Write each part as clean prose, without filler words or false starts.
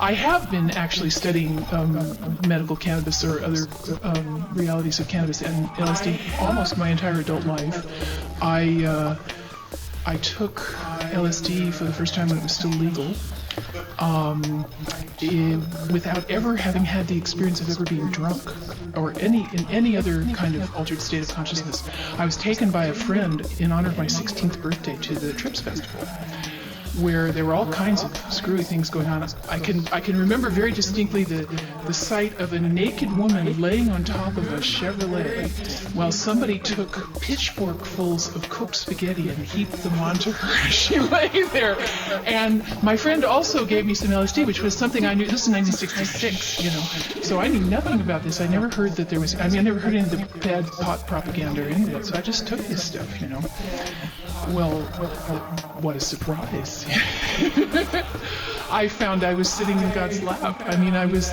I have been actually studying medical cannabis or other realities of cannabis and LSD almost my entire adult life. I took LSD for the first time when it was still legal, without ever having had the experience of ever being drunk or in any other kind of altered state of consciousness. I was taken by a friend in honor of my 16th birthday to the Trips Festival, where there were all kinds of screwy things going on. I can remember very distinctly the sight of a naked woman laying on top of a Chevrolet while somebody took pitchforkfuls of cooked spaghetti and heaped them onto her as she lay there. And my friend also gave me some LSD, which was something I knew. This is 1966, you know. So I knew nothing about this. I never heard that there was, I never heard any of the bad pot propaganda or any of that. So I just took this stuff, you know. Well, what a surprise. I found I was sitting in God's lap. I mean, I was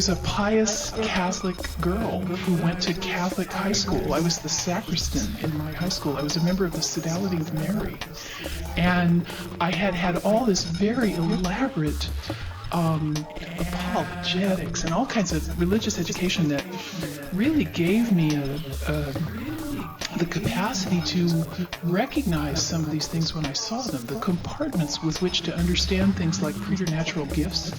a pious Catholic girl who went to Catholic high school. I was the sacristan in my high school. I was a member of the Sodality of Mary. And I had all this very elaborate apologetics and all kinds of religious education that really gave me the capacity to recognize some of these things when I saw them, the compartments with which to understand things like preternatural gifts,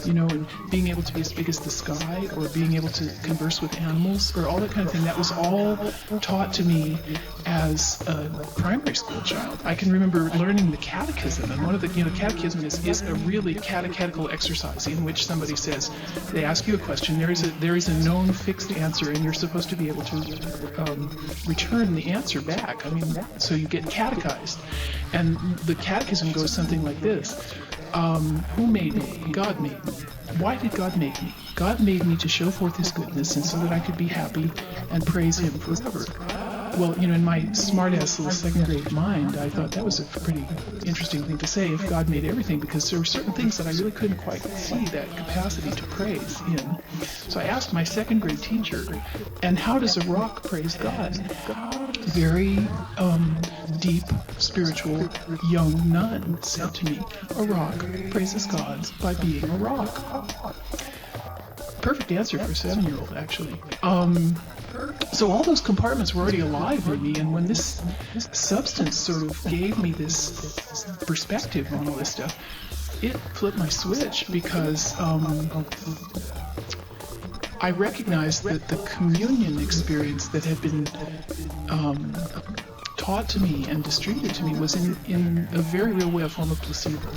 you know, and being able to be as big as the sky, or being able to converse with animals, or all that kind of thing. That was all taught to me as a primary school child. I can remember learning the catechism, and one of the, catechism is a really catechetical exercise in which somebody says, they ask you a question, there is a known fixed answer, and you're supposed to be able to return the answer back. I mean, so you get catechized. And the catechism goes something like this. Who made me? God made me. Why did God make me? God made me to show forth His goodness, and so that I could be happy and praise Him forever. Well, in my smart-ass little second grade mind, I thought that was a pretty interesting thing to say, if God made everything, because there were certain things that I really couldn't quite see that capacity to praise in. So I asked my second grade teacher, and how does a rock praise God? Very deep, spiritual young nun said to me, a rock praises God by being a rock. Perfect answer for a 7-year-old, actually. So all those compartments were already alive in me, and when this substance sort of gave me this perspective on all this stuff, it flipped my switch, because I recognized that the communion experience that had been taught to me and distributed to me was in a very real way a form of placebo.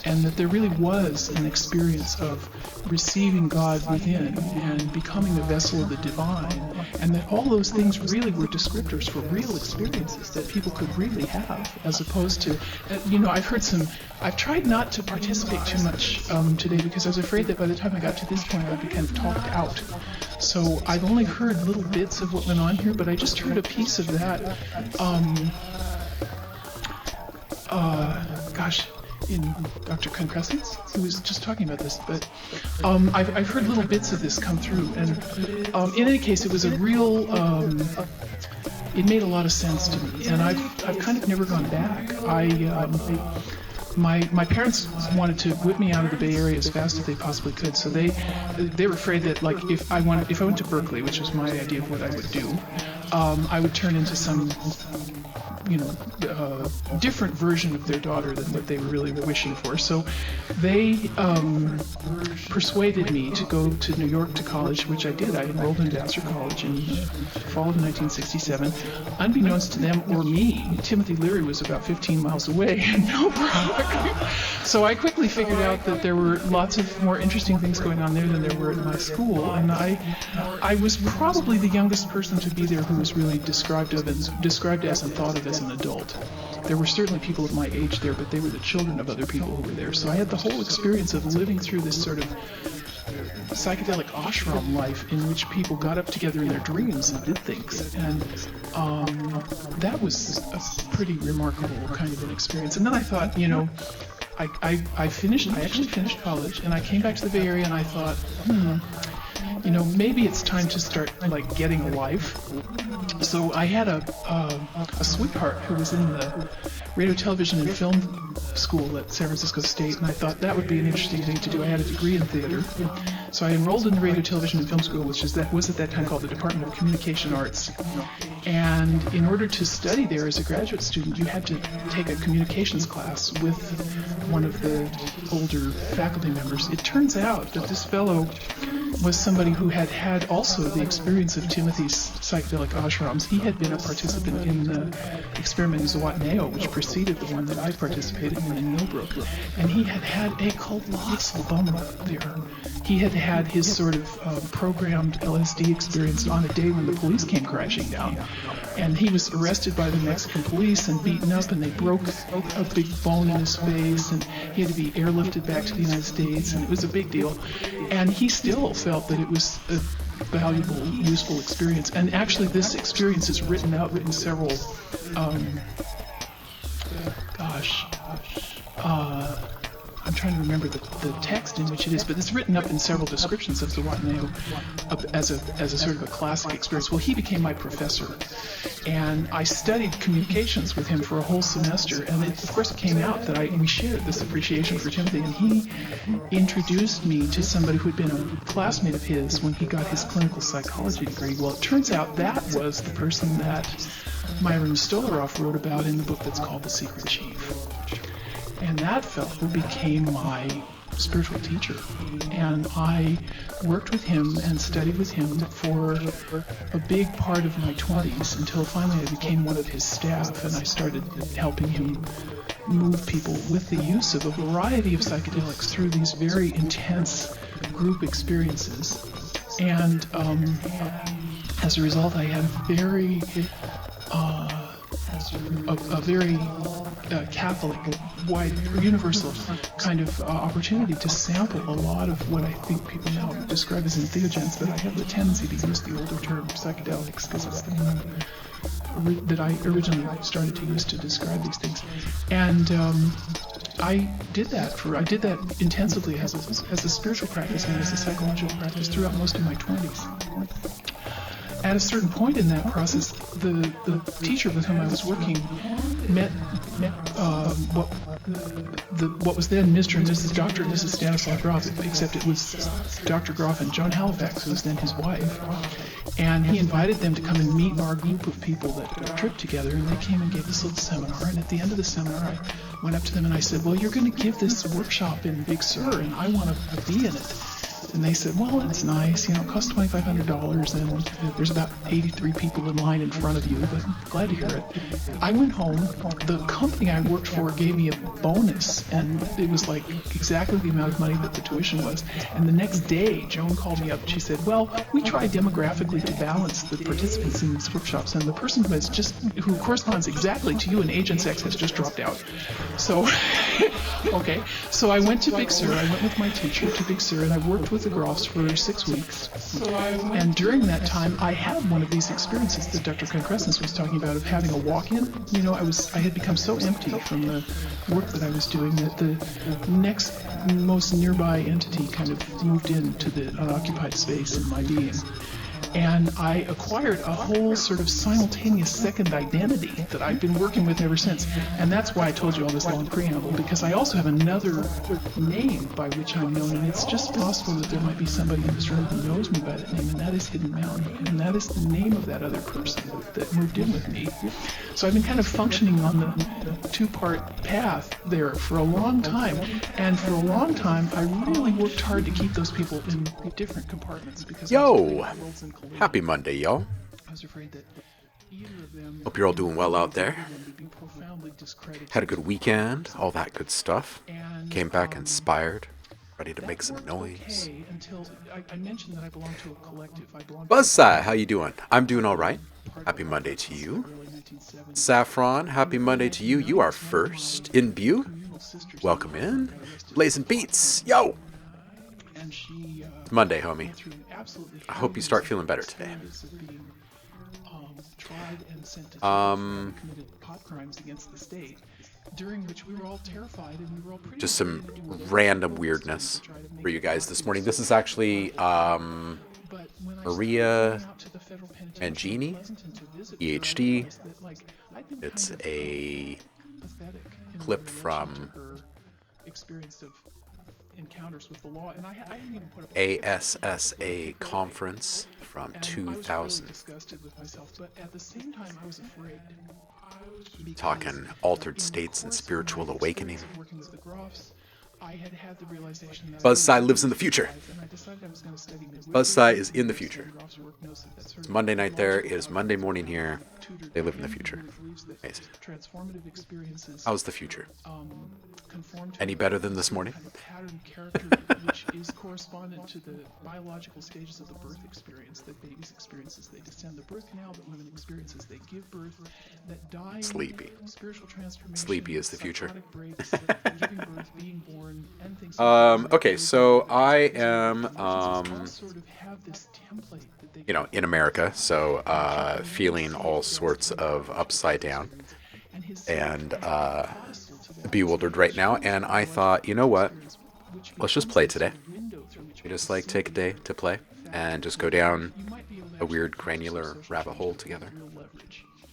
And that there really was an experience of receiving God within and becoming a vessel of the divine, and that all those things really were descriptors for real experiences that people could really have, as opposed to, I've tried not to participate too much today, because I was afraid that by the time I got to this point I'd be kind of talked out. So I've only heard little bits of what went on here, but I just heard a piece of that. In Dr. Concrescence, who was just talking about this, but I've heard little bits of this come through, and in any case, it was a real, it made a lot of sense to me, and I've kind of never gone back. My parents wanted to whip me out of the Bay Area as fast as they possibly could, so they were afraid that, like, if I went to Berkeley, which was my idea of what I would do, I would turn into some different version of their daughter than what they were really wishing for. So they persuaded me to go to New York to college, which I did. I enrolled in Vassar College in the fall of 1967. Unbeknownst to them or me, Timothy Leary was about 15 miles away in Millbrook. So I quickly figured out that there were lots of more interesting things going on there than there were at my school, and I was probably the youngest person to be there who was really described as and thought of as an adult. There were certainly people of my age there, but they were the children of other people who were there. So I had the whole experience of living through this sort of psychedelic ashram life in which people got up together in their dreams and did things. And that was a pretty remarkable kind of an experience. And then I thought, I actually finished college, and I came back to the Bay Area, and I thought, maybe it's time to start, getting a life. So I had a sweetheart who was in the radio, television, and film school at San Francisco State, and I thought that would be an interesting thing to do. I had a degree in theater, so I enrolled in the radio, television, and film school, which was at that time called the Department of Communication Arts. And in order to study there as a graduate student, you had to take a communications class with one of the older faculty members. It turns out that this fellow was somebody who had also the experience of Timothy's psychedelic ashrams. He had been a participant in the experiment in Zihuatanejo, which preceded the one that I participated in Millbrook. And he had a colossal bum up there. He had his sort of programmed LSD experience on a day when the police came crashing down. And he was arrested by the Mexican police and beaten up, and they broke a big bone in his face, and he had to be airlifted back to the United States, and it was a big deal. And he still felt that it was a valuable, useful experience. And actually, this experience is written in several, I'm trying to remember the text in which it is, but it's written up in several descriptions of Zihuatanejo as a sort of a classic experience. Well, he became my professor, and I studied communications with him for a whole semester, and of course it came out that we shared this appreciation for Timothy, and he introduced me to somebody who had been a classmate of his when he got his clinical psychology degree. Well, it turns out that was the person that Myron Stolaroff wrote about in the book that's called The Secret Chief. And that fellow became my spiritual teacher. And I worked with him and studied with him for a big part of my 20s until finally I became one of his staff, and I started helping him move people with the use of a variety of psychedelics through these very intense group experiences. And as a result, I had a very Catholic, wide, universal kind of opportunity to sample a lot of what I think people now describe as entheogens, but I have the tendency to use the older term psychedelics because it's the one that I originally started to use to describe these things. And I did that intensively as a spiritual practice and as a psychological practice throughout most of my 20s. At a certain point in that process, the teacher with whom I was working met what was then Mr. and Mrs. Dr. and Mrs. Stanislav Grof, except it was Dr. Grof and Joan Halifax, who was then his wife. And he invited them to come and meet our group of people that tripped together, and they came and gave this little seminar. And at the end of the seminar, I went up to them and I said, well, you're going to give this workshop in Big Sur, and I want to be in it. And they said, well, it's nice, it costs $2,500, and there's about 83 people in line in front of you, but glad to hear it. I went home, the company I worked for gave me a bonus, and it was like exactly the amount of money that the tuition was. And the next day, Joan called me up and she said, well, we tried demographically to balance the participants in these workshops, and the person who corresponds exactly to you in age and sex has just dropped out. So, okay, so I went to Big Sur, I went with my teacher to Big Sur, and I worked with the Grofs for 6 weeks. And during that time, I had one of these experiences that Dr. Concrescence was talking about of having a walk-in. I had become so empty from the work that I was doing that the next most nearby entity kind of moved into the unoccupied space in my being. And I acquired a whole sort of simultaneous second identity that I've been working with ever since. And that's why I told you all this long preamble, because I also have another name by which I'm known, and it's just possible that there might be somebody in this room who knows me by that name, and that is Hidden Mountain. And that is the name of that other person that moved in with me. So I've been kind of functioning on the two-part path there for a long time. And for a long time, I really worked hard to keep those people in different compartments. Because Happy Monday, y'all. Hope you're all doing well out there. Had a good weekend, all that good stuff. Came back inspired, ready to make some noise. Buzzseye, how you doing? I'm doing all right. Happy Monday to you. Saffron, happy Monday to you. You are first in Butte. Welcome in. Blazing Beats, yo! It's Monday, homie. I hope you start feeling better today. Just some random weirdness for you guys this morning. This is actually Maria federal penitentiary in Mangini, Pleasanton to visit, where I PhD. realized that, like, I'd been It's kind of a pathetic in my clip reaction to from her experience of encounters with the law, and I didn't even put up a fight ASSA conference from and I was really 2000. disgusted with myself, but at the same time, I was afraid. Because Talking altered in the states and course of spiritual my awakening. experience of working with the Groffs, I had the realization that BuzzSci I lives in really the future. life, and I decided I was going to study midwifery. BuzzSci is in the Whoever's future. studied Groff's work knows that that's sort It's of Monday night there. It logical is Monday outgrowth of morning having here. been tutored They by live in the him, who future. really believes that Amazing. transformative experiences How's the future? conform to Any better than this morning? kind of pattern character which is correspondent to the biological stages of the birth experience that babies experience as they descend the birth canal, that women experience as they give birth, that dying, Sleepy. spiritual transformation, Sleepy is the future. psychotic breaks, giving birth, being born, and things Okay, so I am, all sort of have this template that they in America, so feeling all sorts of upside down and bewildered right now. And I thought, you know what? Let's just play today. We just like take a day to play and just go down a weird granular rabbit hole together.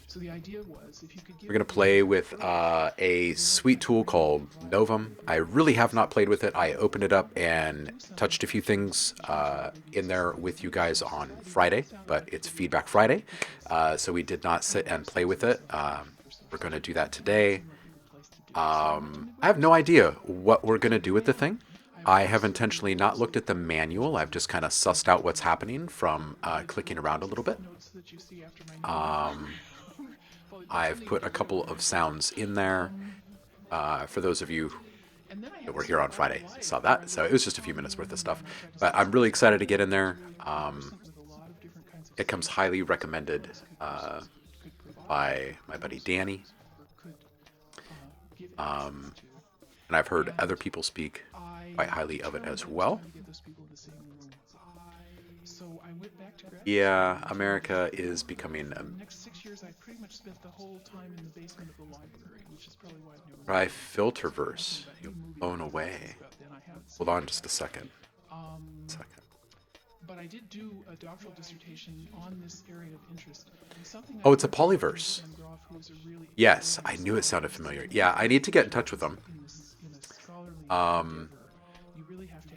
So the idea was, if you could We're going to play with a sweet tool called Novum. I really have not played with it. I opened it up and touched a few things in there with you guys on Friday, but it's Feedback Friday, so we did not sit and play with it. We're going to do that today. I have no idea what we're going to do with the thing. I have intentionally not looked at the manual. I've just kind of sussed out what's happening from clicking around a little bit. I've put a couple of sounds in there. For those of you that were here on Friday, saw that. So it was just a few minutes worth of stuff. But I'm really excited to get in there. It comes highly recommended by my buddy Danny. And I've heard other people speak quite highly of it as well. Yeah, America is becoming a next 6 years, I pretty much spent the whole time in the basement of the library, which is probably why I've never. Try Filterverse. You're blown away. Hold on just a second. But I did do a doctoral dissertation on this area of interest. Oh, it's a polyverse. Yes, I knew it sounded familiar. Yeah, I need to get in touch with them.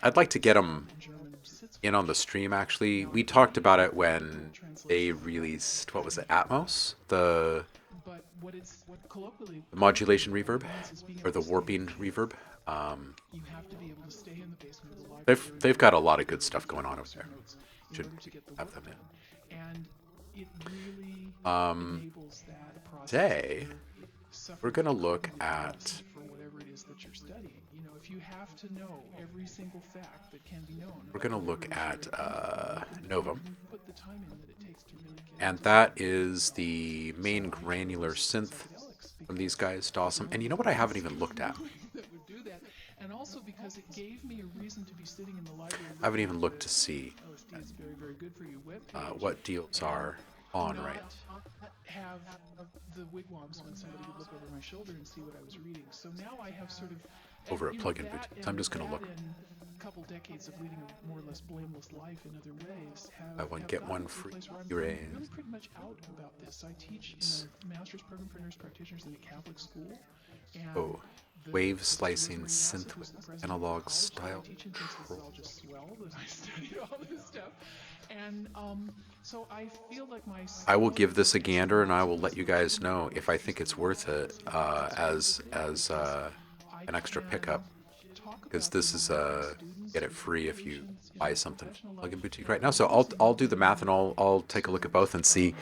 I'd like to get them in on the stream, actually. We talked about it when they released, what was it, Atmos? The modulation reverb? Or the warping reverb? They've got a lot of good stuff going on over there. Should have them in. Today, we're going to look at we're going to look at Novum. And that is the main granular synth from these guys, Dawson. And you know what I haven't even looked at? And also because it gave me a reason to be sitting in the library. I haven't even looked to see what deals are on right now. Have the wigwams when somebody would look over my shoulder and see what I was reading. So now I have sort of over at Plug-in Boutique. So I'm just going to look. A couple decades of leading a more or less blameless life in other ways. Buy one get one free. I'm really pretty much out about this. I teach in a master's program for nurse practitioners in a Catholic school. And wave slicing synth with analog style control. And so I feel like I will give this a gander, and I will let you guys know if I think it's worth it as an extra pickup. Because this is get it free if you buy something Plug-in Boutique right now. So I'll do the math and I'll take a look at both and see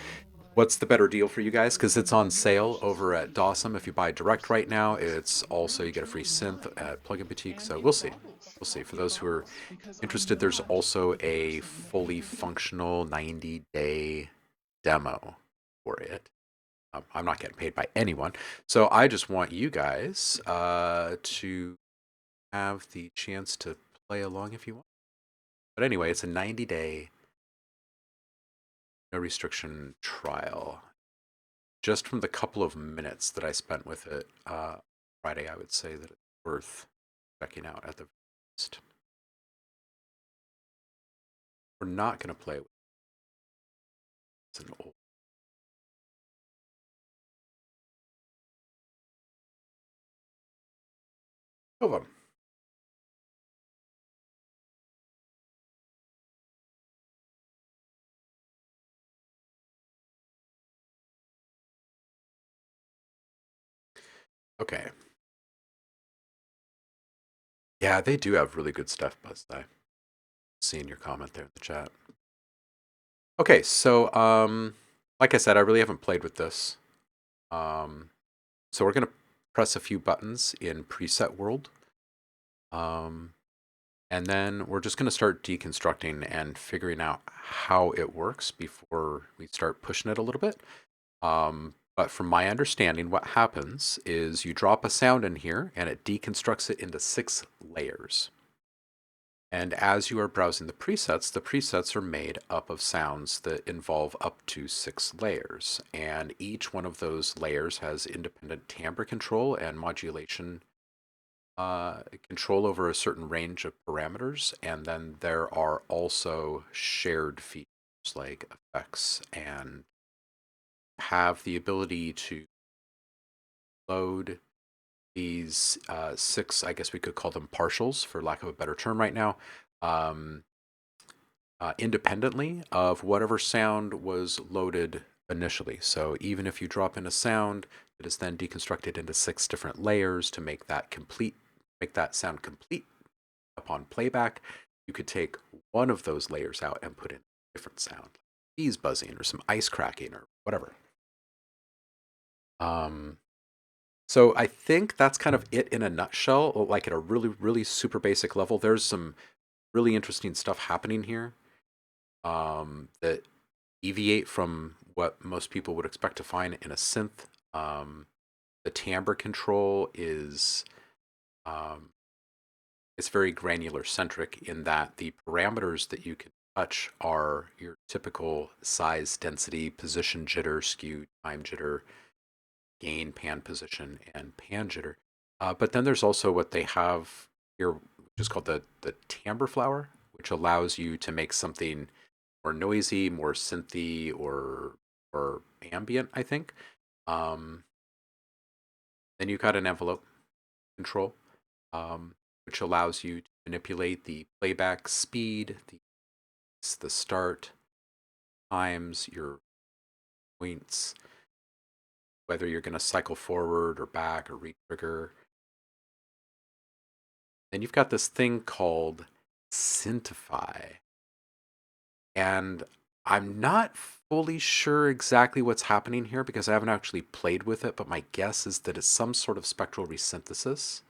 what's the better deal for you guys, because it's on sale over at Dawson. If you buy direct right now, it's also you get a free synth at Plug-in Boutique. So we'll see. We'll see. For those who are interested, there's also a fully functional 90-day demo for it. I'm not getting paid by anyone, so I just want you guys to have the chance to play along if you want. But anyway, it's a 90-day no restriction trial. Just from the couple of minutes that I spent with it Friday, I would say that it's worth checking out at the least. We're not going to play with It's an old. Novum. Okay. Yeah, they do have really good stuff, BuzzEye. Seeing your comment there in the chat. Okay, so like I said, I really haven't played with this. So we're gonna press a few buttons in preset world. And then we're just gonna start deconstructing and figuring out how it works before we start pushing it a little bit. But from my understanding, what happens is you drop a sound in here and it deconstructs it into 6 layers. And as you are browsing the presets are made up of sounds that involve up to 6 layers. And each one of those layers has independent timbre control and modulation control over a certain range of parameters. And then there are also shared features like effects and have the ability to load these 6, I guess we could call them partials for lack of a better term right now, independently of whatever sound was loaded initially. So even if you drop in a sound, it is then deconstructed into 6 different layers to make that sound complete upon playback. You could take one of those layers out and put in a different sound, like bees buzzing or some ice cracking or whatever. So I think that's kind of it in a nutshell, like at a really, really super basic level. There's some really interesting stuff happening here that deviate from what most people would expect to find in a synth. The timbre control is it's very granular centric in that the parameters that you can touch are your typical size, density, position jitter, skew, time jitter, gain, pan position, and pan jitter. But then there's also what they have here, which is called the timbre flower, which allows you to make something more noisy, more synthy, or ambient, I think. Then you've got an envelope control, which allows you to manipulate the playback speed, the start times, your points, whether you're going to cycle forward or back or re-trigger. Then you've got this thing called Synthify. And I'm not fully sure exactly what's happening here because I haven't actually played with it, but my guess is that it's some sort of spectral resynthesis.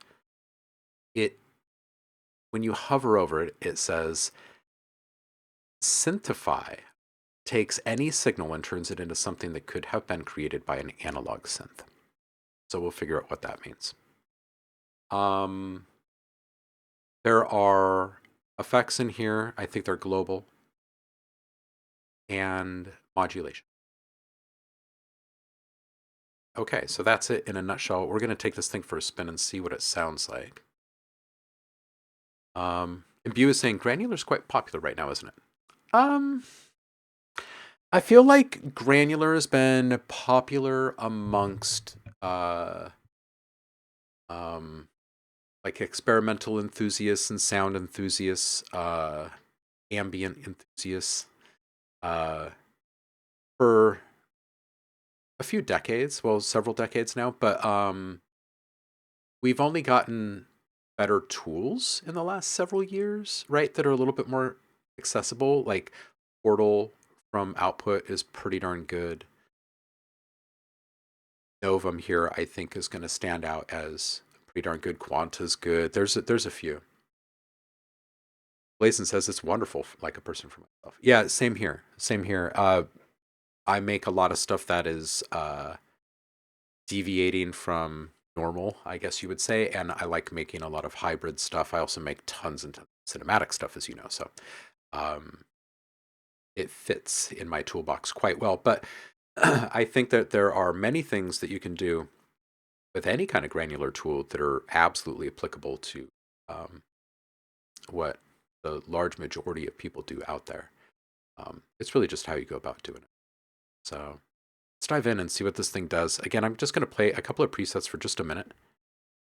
When you hover over it, it says Synthify takes any signal and turns it into something that could have been created by an analog synth. So we'll figure out what that means. There are effects in here. I think they're global. And modulation. Okay, so that's it in a nutshell. We're going to take this thing for a spin and see what it sounds like. Imbu is saying granular is quite popular right now, isn't it? I feel like granular has been popular amongst like experimental enthusiasts and sound enthusiasts, ambient enthusiasts, for a few decades, well, several decades now, but we've only gotten better tools in the last several years, right, that are a little bit more accessible. Like Portal from Output is pretty darn good. Novum here, I think, is going to stand out as pretty darn good. Quanta's good. There's a few. Blazin says it's wonderful, like a person for myself. Yeah, same here. Same here. I make a lot of stuff that is deviating from normal, I guess you would say, and I like making a lot of hybrid stuff. I also make tons and tons of cinematic stuff, as you know, so it fits in my toolbox quite well. But I think that there are many things that you can do with any kind of granular tool that are absolutely applicable to what the large majority of people do out there. It's really just how you go about doing it. So let's dive in and see what this thing does. Again, I'm just going to play a couple of presets for just a minute,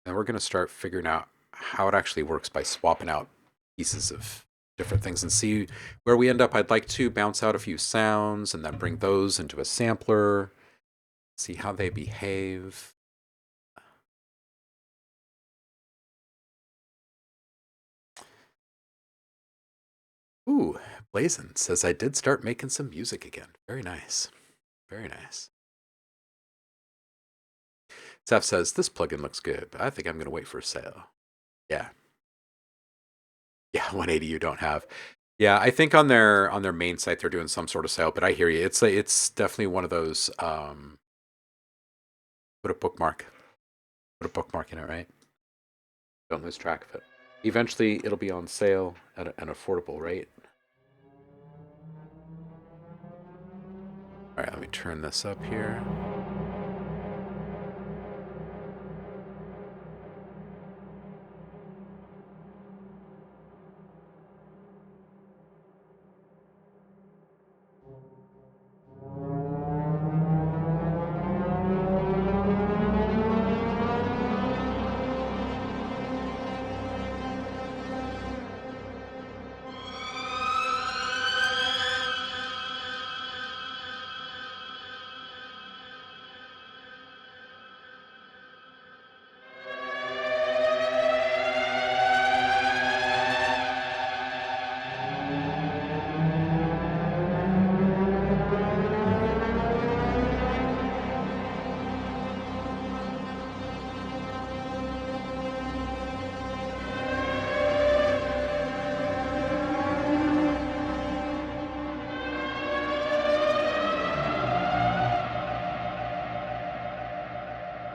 and we're going to start figuring out how it actually works by swapping out pieces of different things and see where we end up. I'd like to bounce out a few sounds and then bring those into a sampler, see how they behave. Ooh, Blazin says I did start making some music again. Very nice. Very nice. Seth says, this plugin looks good, but I think I'm going to wait for a sale. Yeah. Yeah, 180 you don't have. Yeah, I think on their main site they're doing some sort of sale, but I hear you. It's definitely one of those put a bookmark in it, right? Don't lose track of it. Eventually it'll be on sale at an affordable rate. All right, let me turn this up here.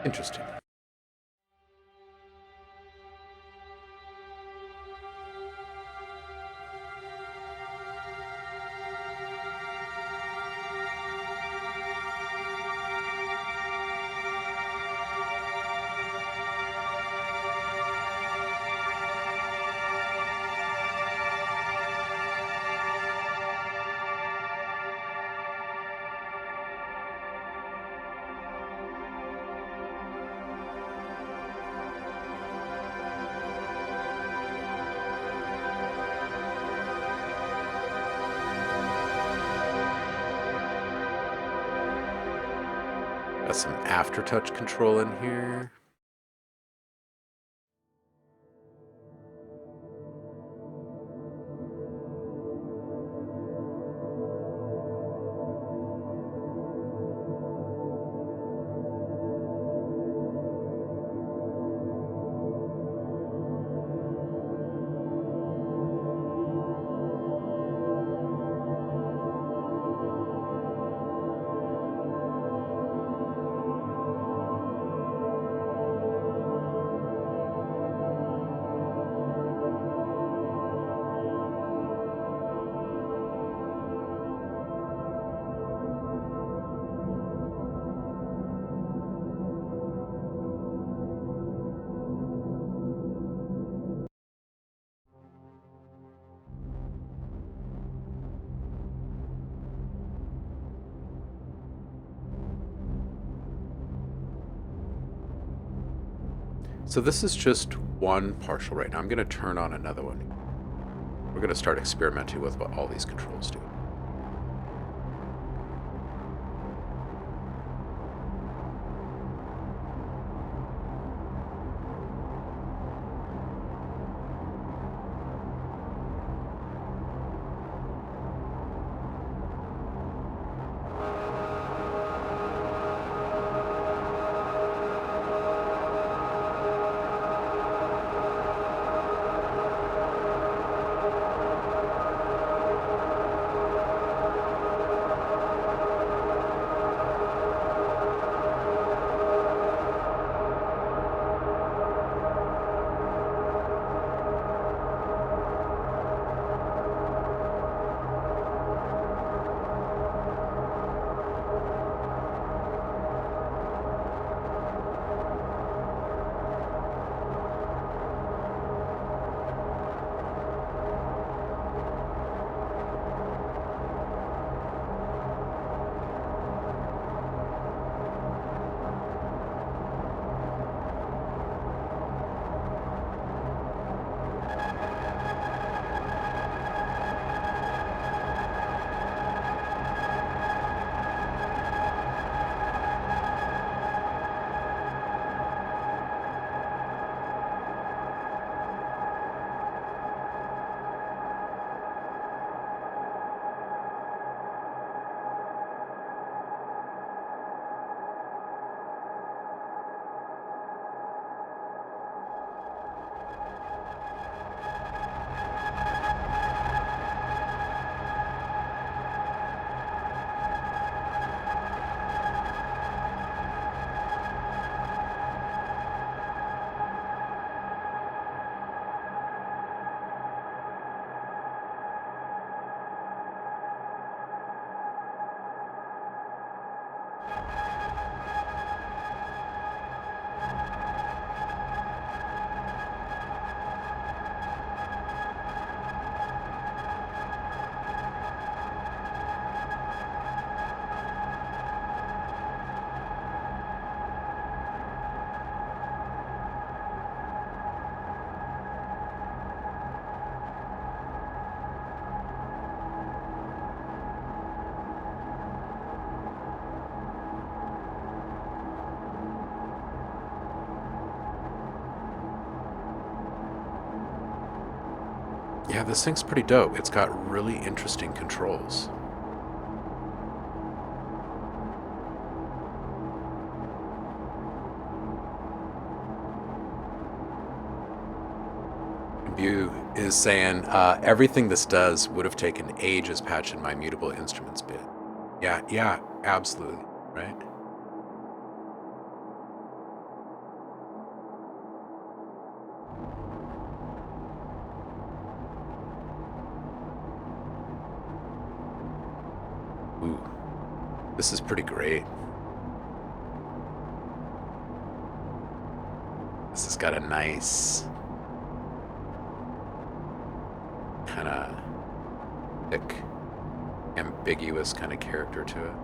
Interesting. Got some aftertouch control in here. So this is just one partial right now. I'm going to turn on another one. We're going to start experimenting with what all these controls do. Yeah, this thing's pretty dope. It's got really interesting controls. View is saying everything this does would have taken ages patching my mutable instruments bit. Yeah, absolutely, right? Ooh, this is pretty great. This has got a nice kind of thick, ambiguous kind of character to it.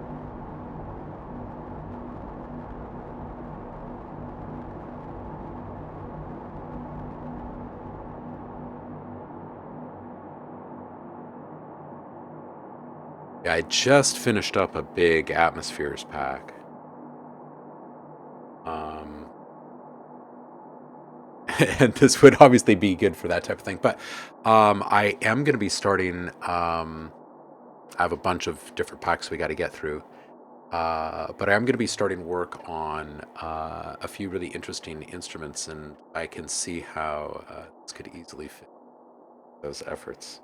Yeah, I just finished up a big atmospheres pack. And this would obviously be good for that type of thing. But I am going to be starting. I have a bunch of different packs we got to get through. But I'm going to be starting work on a few really interesting instruments, and I can see how this could easily fit those efforts.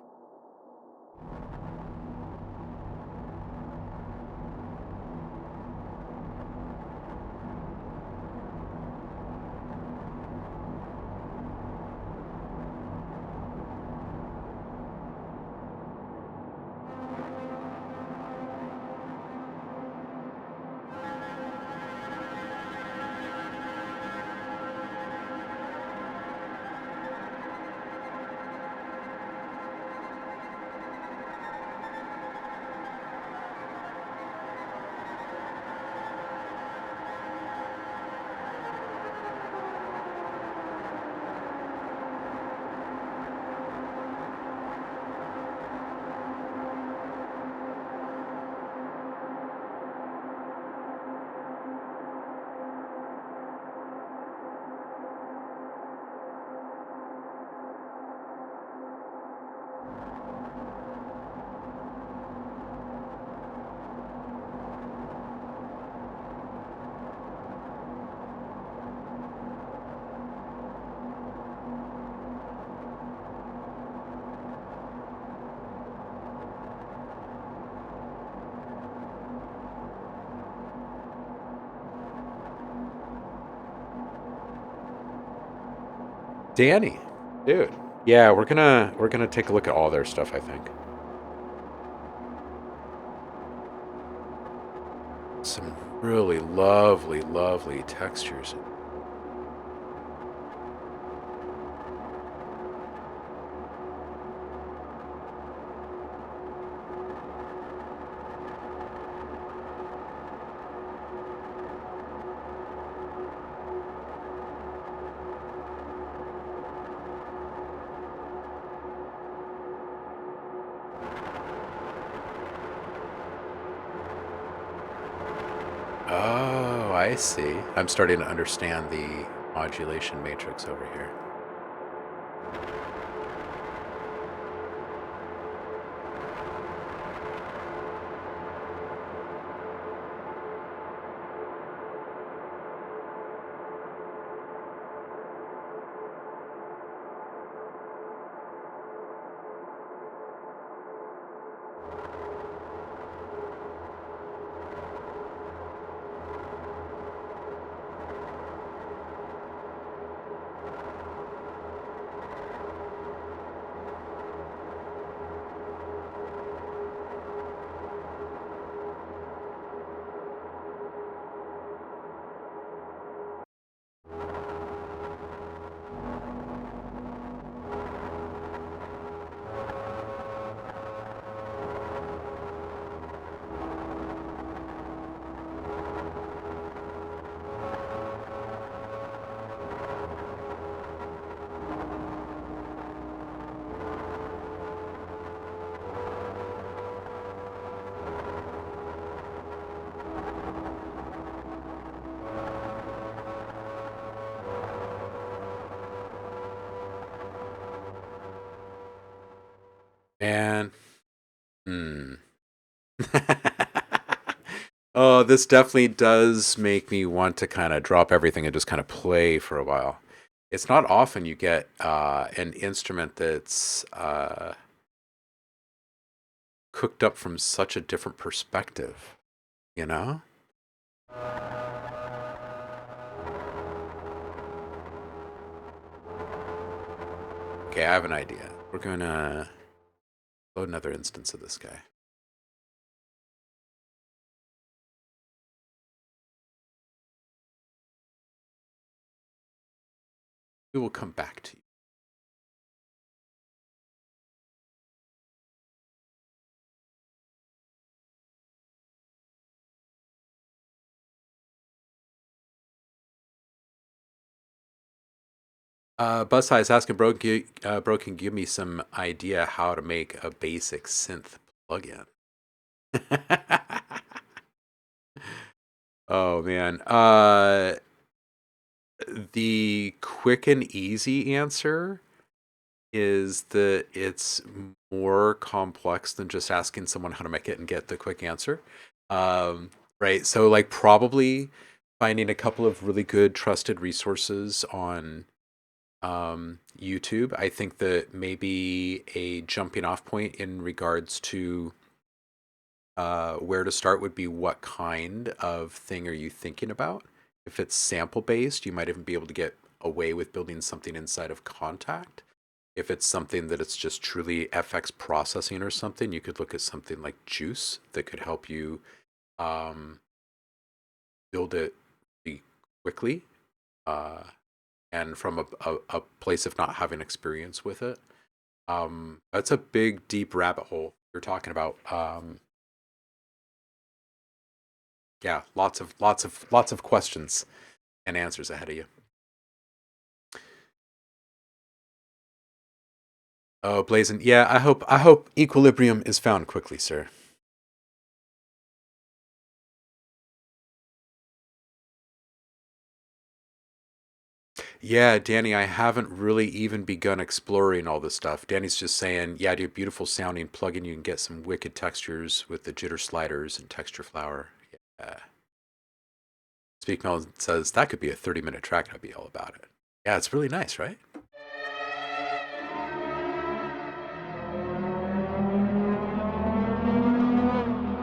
Danny, dude. Yeah, we're gonna take a look at all their stuff, I think. Some really lovely, lovely textures. Oh, I see. I'm starting to understand the modulation matrix over here. And hmm. Oh, this definitely does make me want to kind of drop everything and just kind of play for a while. It's not often you get an instrument that's cooked up from such a different perspective, you know? Okay, I have an idea. We're gonna load another instance of this guy. We will come back to you. Buzzsaw is asking, bro, can give me some idea how to make a basic synth plugin? Oh man. The quick and easy answer is that it's more complex than just asking someone how to make it and get the quick answer. Right. So like probably finding a couple of really good trusted resources on YouTube. I think that maybe a jumping off point in regards to where to start would be what kind of thing are you thinking about? If it's sample based, you might even be able to get away with building something inside of kontakt. If it's something that it's just truly FX processing or something, you could look at something like Juice that could help you build it pretty quickly and from a place of not having experience with it. That's a big, deep rabbit hole you're talking about. Yeah, lots of questions and answers ahead of you. Oh, Blazin', yeah, I hope equilibrium is found quickly, sir. Yeah, Danny, I haven't really even begun exploring all this stuff. Danny's just saying, yeah, do a beautiful sounding plugin. You can get some wicked textures with the jitter sliders and texture flower. Yeah. Speak Mel says that could be a 30-minute track and I'd be all about it. Yeah, it's really nice, right?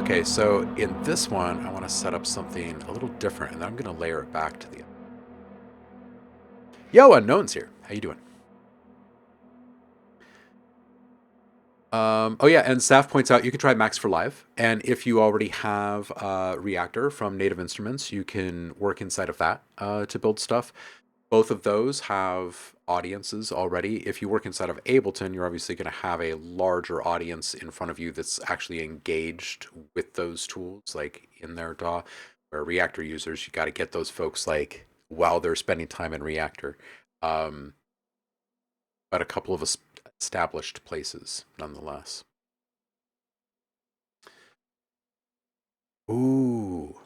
Okay, so in this one, I want to set up something a little different, and then I'm going to layer it back to the. Yo, Unknown's here. How you doing? Oh yeah, and Saf points out you can try Max for Live, and if you already have Reaktor from Native Instruments, you can work inside of that to build stuff. Both of those have audiences already. If you work inside of Ableton, you're obviously going to have a larger audience in front of you that's actually engaged with those tools, like in their DAW. Where Reaktor users, you got to get those folks like while they're spending time in Reaktor. Um, but a couple of established places nonetheless. Ooh,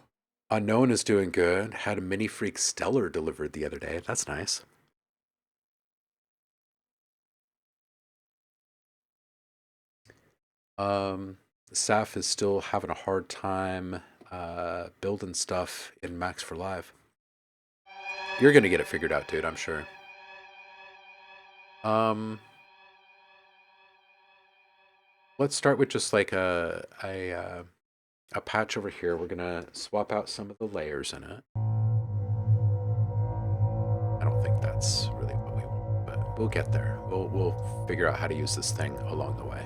Unknown is doing good. Had a Mini Freak Stellar delivered the other day. That's nice. Saf is still having a hard time building stuff in Max for Live. You're gonna get it figured out, dude. I'm sure. Um, let's start with just like a patch over here. We're gonna swap out some of the layers in it. I don't think that's really what we want, but we'll get there. We'll figure out how to use this thing along the way.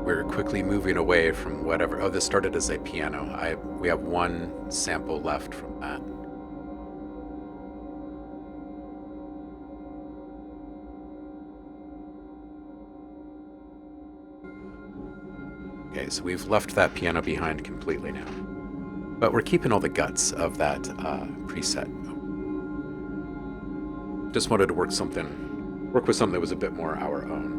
we're quickly moving away from whatever. Oh, this started as a piano. We have one sample left from that. Okay, so we've left that piano behind completely now. But we're keeping all the guts of that preset. Just wanted to work with something that was a bit more our own.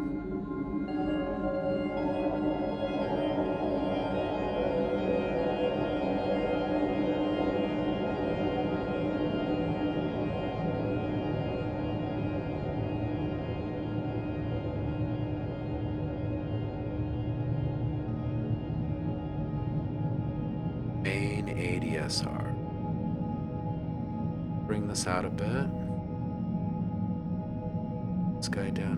Main ADSR. Bring this out a bit. This guy down.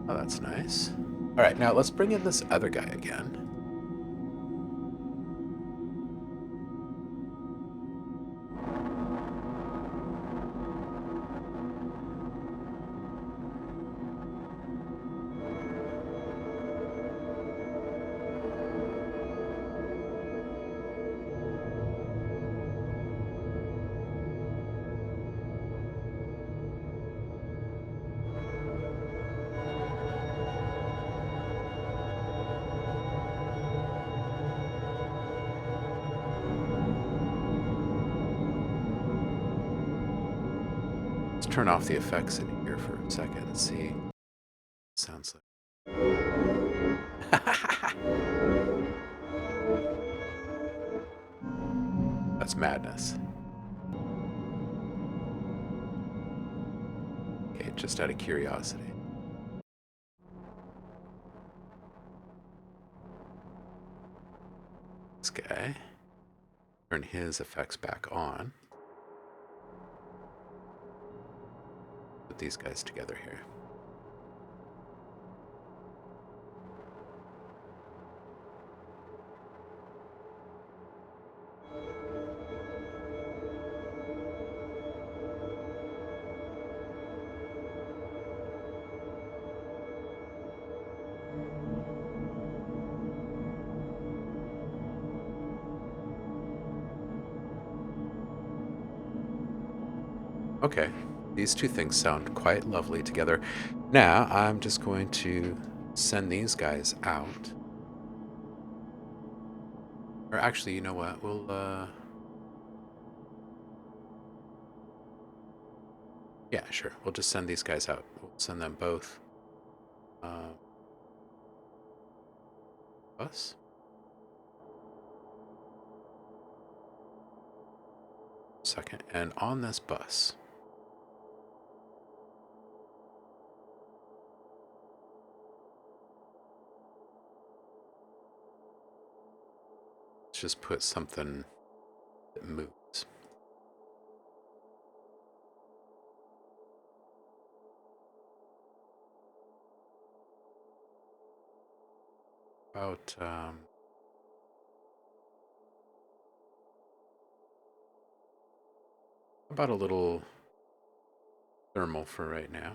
Oh, that's nice. All right, now let's bring in this other guy again. Let's turn off the effects in here for a second and see what it sounds like. That's madness. Okay, just out of curiosity. This guy. Turn his effects back on. Put these guys together here. Okay, these two things sound quite lovely together. Now, I'm just going to send these guys out. Or actually, you know what? We'll, yeah, sure. We'll just send these guys out. We'll send them both. Bus. Second. And on this bus, let's just put something that moves. About a little thermal for right now.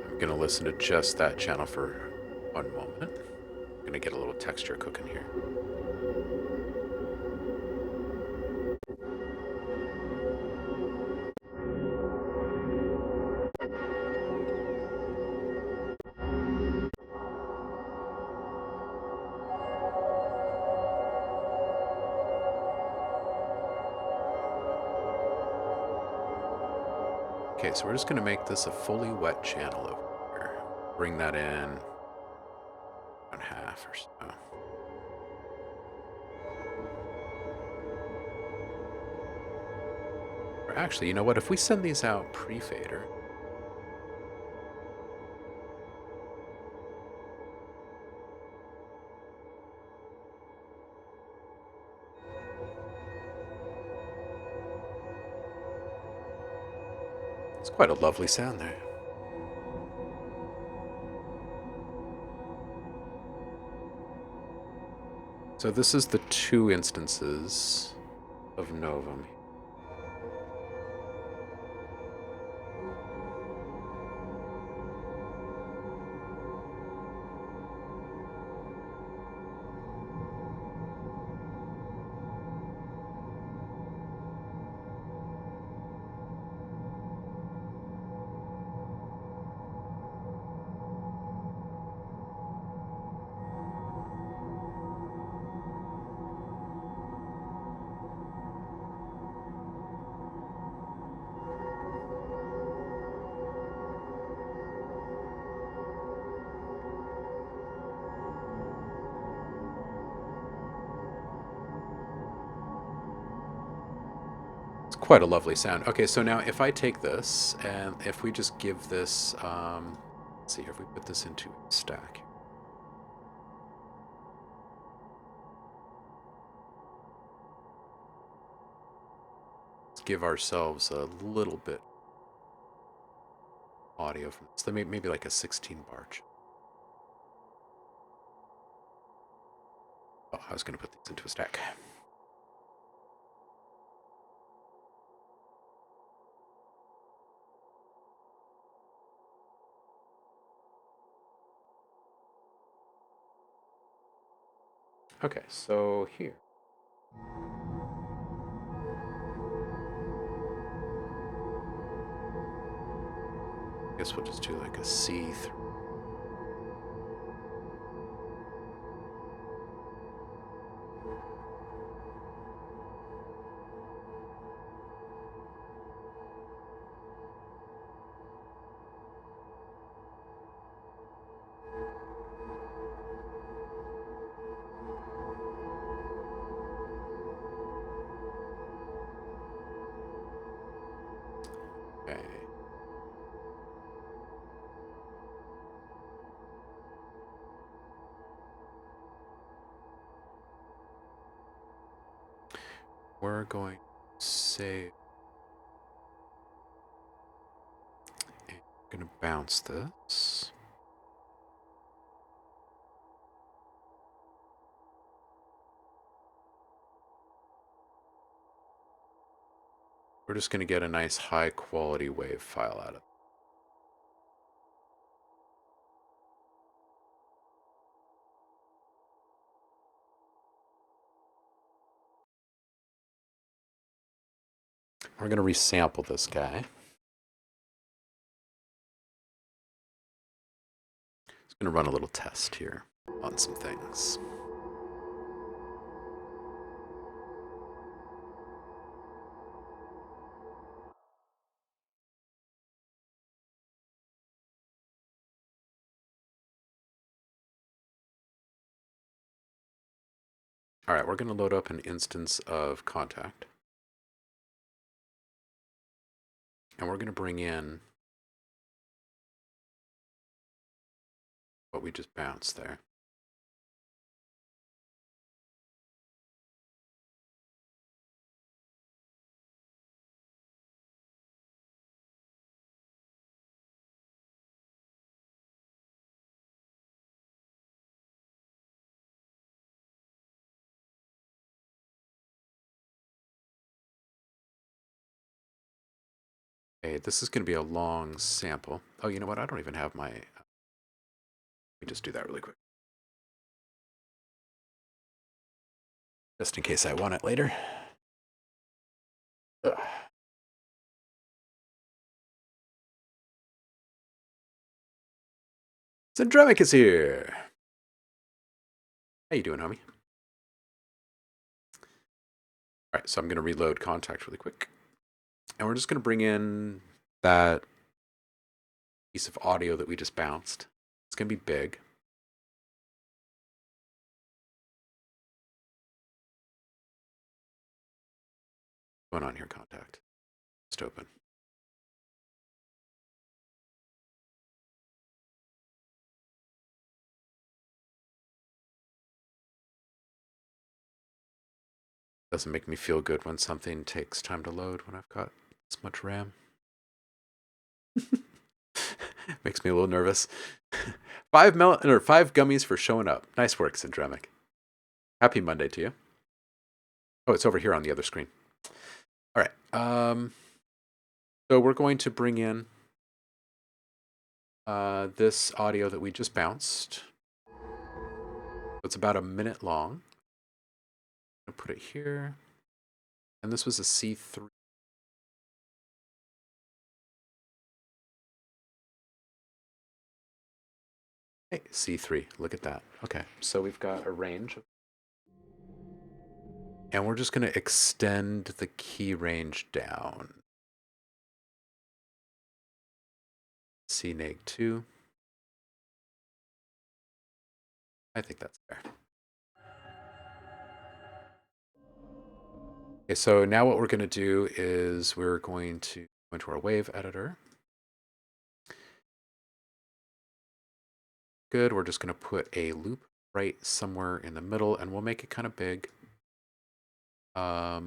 I'm gonna listen to just that channel for one moment. I'm gonna get a little texture cooking here. Okay, so we're just gonna make this a fully wet channel over here. Bring that in around half or so. Or actually, you know what? If we send these out pre-fader, Quite a lovely sound there. So this is the 2 instances of Novum. Quite a lovely sound. Okay, so now if I take this and if we just give this, let's see here, if we put this into a stack. Let's give ourselves a little bit audio from this. Maybe like a 16 bar. Oh, I was going to put these into a stack. Okay, so here. I guess we'll just do like a C3. Okay. We're going to save. And we're going to bounce this. We're just going to get a nice high quality wave file out of it. We're going to resample this guy. Just going to run a little test here on some things. All right, we're going to load up an instance of kontakt. And we're going to bring in what we just bounced there. Okay, this is going to be a long sample. Oh, you know what? I don't even have my... Let me just do that really quick. Just in case I want it later. Ugh. Syndromic is here. How you doing, homie? All right, so I'm going to reload kontakt really quick. And we're just going to bring in that piece of audio that we just bounced. It's going to be big. What's going on here, kontakt? Just open. Doesn't make me feel good when something takes time to load when I've got this much RAM. Makes me a little nervous. 5 gummies for showing up. Nice work, Syndremic. Happy Monday to you. Oh, it's over here on the other screen. All right. So we're going to bring in this audio that we just bounced. It's about a minute long. I'm going to put it here. And this was a C3. Hey, C3. Look at that. Okay, so we've got a range. And we're just going to extend the key range down. C neg 2. I think that's fair. Okay, so now what we're going to do is we're going to go into our wave editor. Good, we're just going to put a loop right somewhere in the middle, and we'll make it kind of big. Now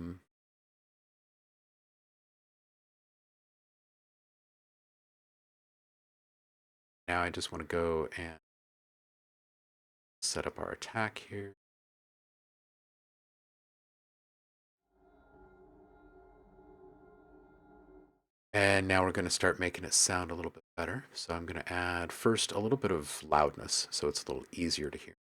I just want to go and set up our attack here. And now we're going to start making it sound a little bit better. So I'm going to add first a little bit of loudness so it's a little easier to hear.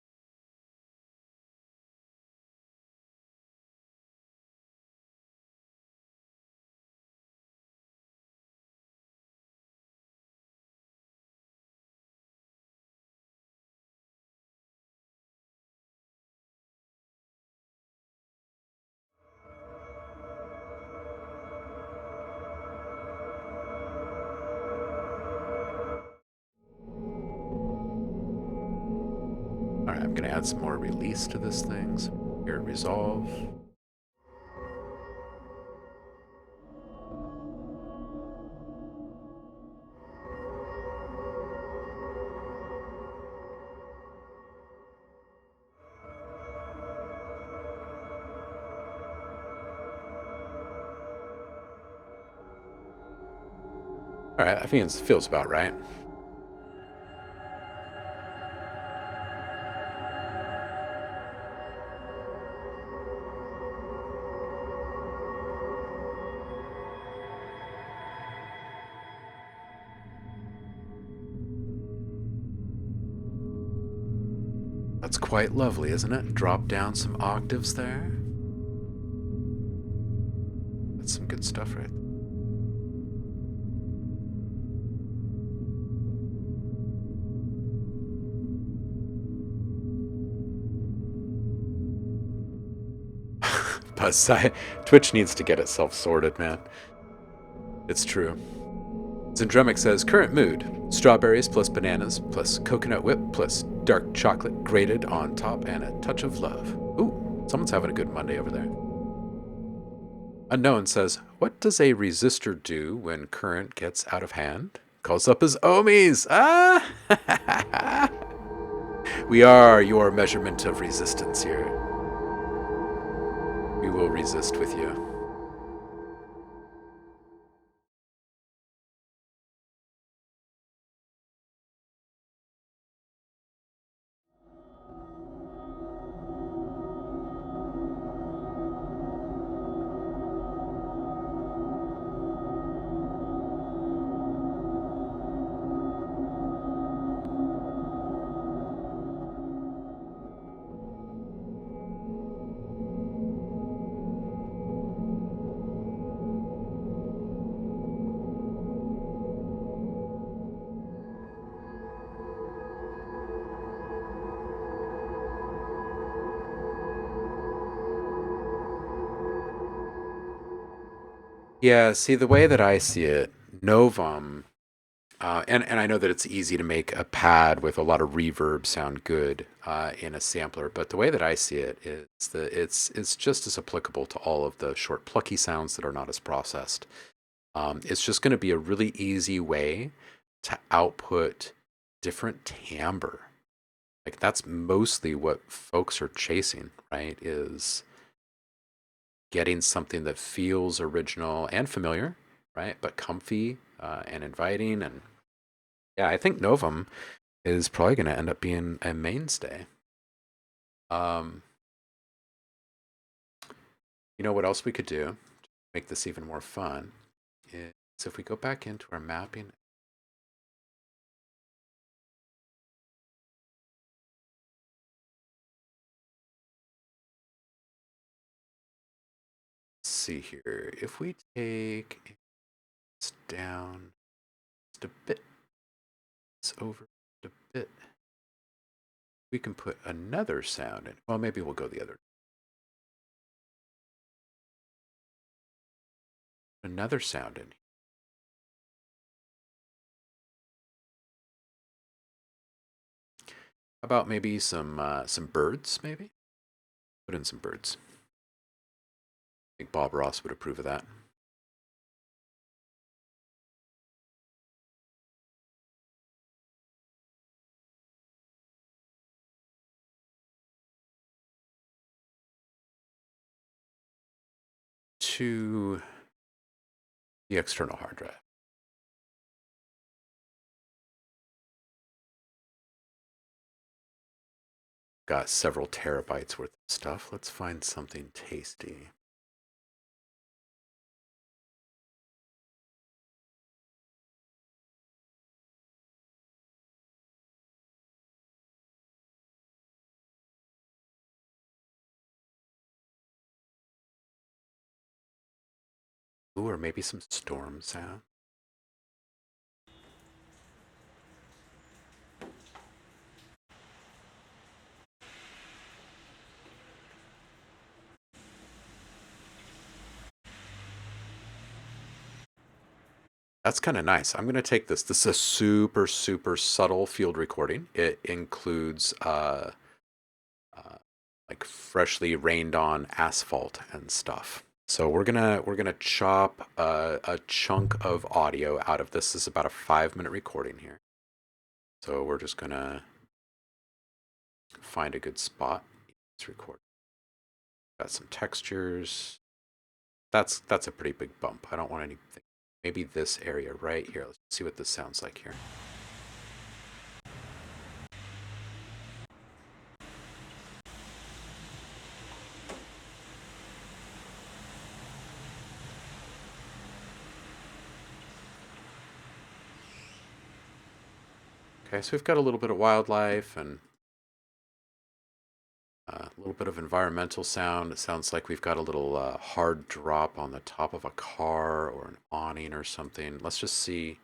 All right, I'm going to add some more release to this thing. So here, resolve. All right, I think it feels about right. That's quite lovely, isn't it? Drop down some octaves there. That's some good stuff, right? Buzz, Twitch needs to get itself sorted, man. It's true. Zendremic says, current mood, strawberries plus bananas plus coconut whip plus dark chocolate grated on top and a touch of love. Ooh, someone's having a good Monday over there. Unknown says, what does a resistor do when current gets out of hand? Calls up his ohmies. Ah! We are your measurement of resistance here. We will resist with you. Yeah, see, the way that I see it, Novum, and I know that it's easy to make a pad with a lot of reverb sound good in a sampler, but the way that I see it is that it's just as applicable to all of the short plucky sounds that are not as processed. It's just going to be a really easy way to output different timbre. Like that's mostly what folks are chasing, right? Is getting something that feels original and familiar, right? But comfy, and inviting. And yeah, I think Novum is probably going to end up being a mainstay. You know what else we could do to make this even more fun is if we go back into our mapping. Let's see here. If we take this down just a bit, it's over a bit, we can put another sound in. Well, maybe we'll go the other. Another sound in. How about maybe some birds? Maybe put in some birds. I think Bob Ross would approve of that. To the external hard drive. Got several terabytes worth of stuff. Let's find something tasty. Ooh, or maybe some storm sound. That's kind of nice. I'm going to take this. This is a super, super subtle field recording. It includes like freshly rained on asphalt and stuff. So we're gonna chop a chunk of audio out of this. This is about a 5-minute recording here. So we're just gonna find a good spot. Let's record. Got some textures. That's a pretty big bump. I don't want anything. Maybe this area right here. Let's see what this sounds like here. Okay, so we've got a little bit of wildlife and a little bit of environmental sound. It sounds like we've got a little hard drop on the top of a car or an awning or something. Let's just see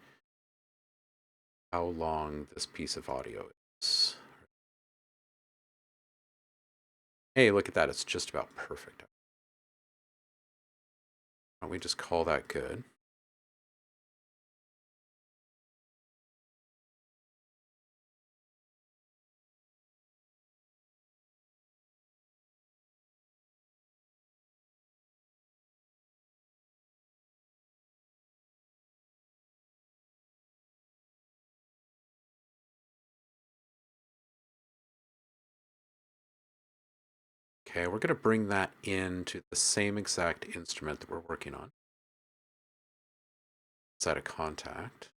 how long this piece of audio is. Hey, look at that. It's just about perfect. Why don't we just call that good? Okay, we're going to bring that into the same exact instrument that we're working on. Set a kontakt.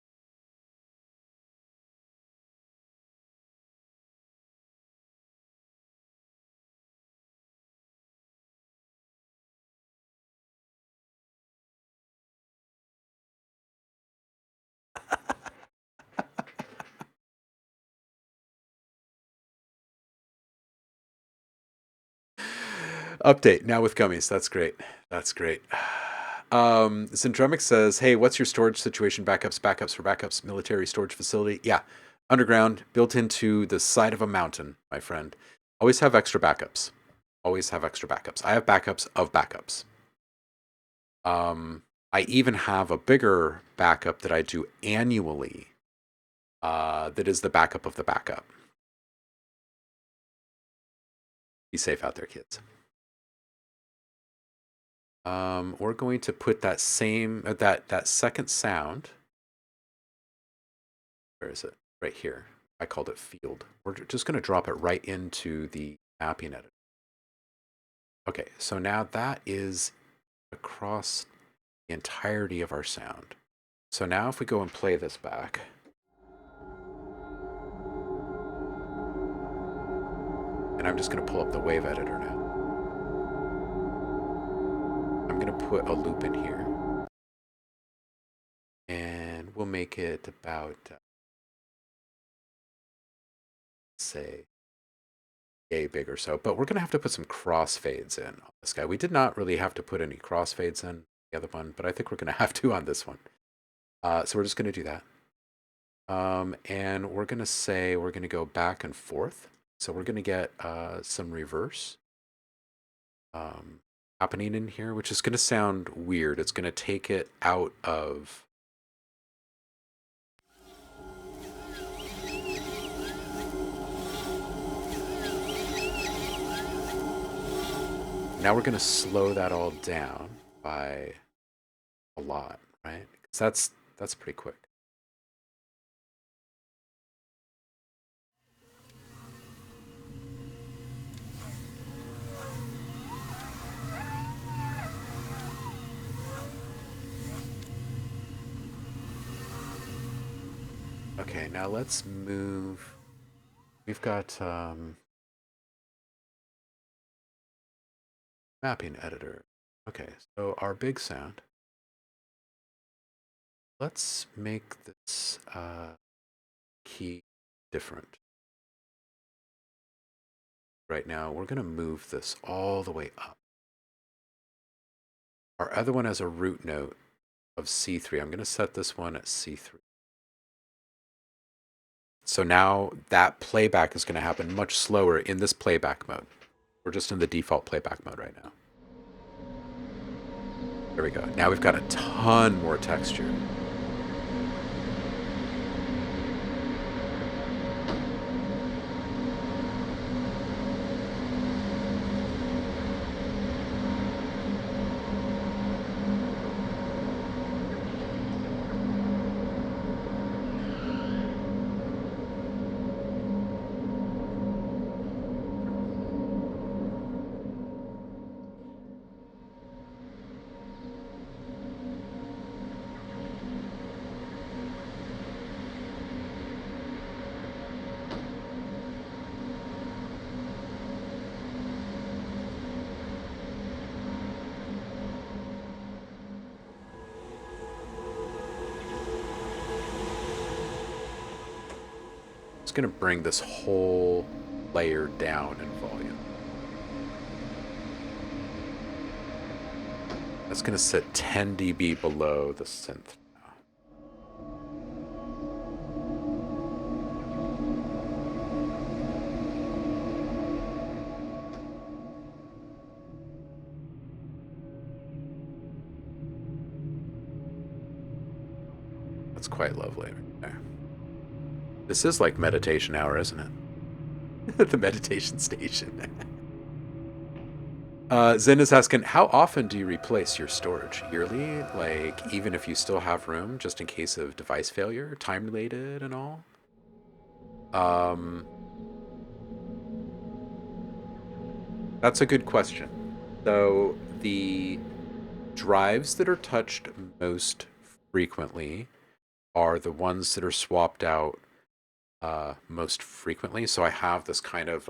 Update now with gummies. That's great. That's great. Syndromic says, "Hey, what's your storage situation? Backups for backups. Military storage facility. Yeah, underground, built into the side of a mountain, my friend. Always have extra backups. Always have extra backups. I have backups of backups. I even have a bigger backup that I do annually. That is the backup of the backup. Be safe out there, kids." We're going to put that same that second sound. Where is it? Right here. I called it field. We're just going to drop it right into the mapping editor. Okay, so now that is across the entirety of our sound. So now if we go and play this back, and I'm just going to pull up the wave editor now. I'm going to put a loop in here. And we'll make it about, say, a big or so. But we're going to have to put some crossfades in on this guy. We did not really have to put any crossfades in the other one, but I think we're going to have to on this one. So we're just going to do that. And we're going to say we're going to go back and forth. So we're going to get some reverse happening in here, which is going to sound weird. It's going to take it out of... Now we're going to slow that all down by a lot, right? Because that's pretty quick. Okay, now let's move. We've got mapping editor. Okay, so our big sound. Let's make this key different. Right now, we're going to move this all the way up. Our other one has a root note of C3. I'm going to set this one at C3. So now that playback is going to happen much slower in this playback mode. We're just in the default playback mode right now. There we go. Now we've got a ton more texture. Going to bring this whole layer down in volume. That's going to sit 10 dB below the synth now. That's quite lovely right there. This is like meditation hour, isn't it? The meditation station. Zen is asking, how often do you replace your storage? Yearly? Like, even if you still have room, just in case of device failure, time-related and all? That's a good question. So, the drives that are touched most frequently are the ones that are swapped out most frequently. So I have this kind of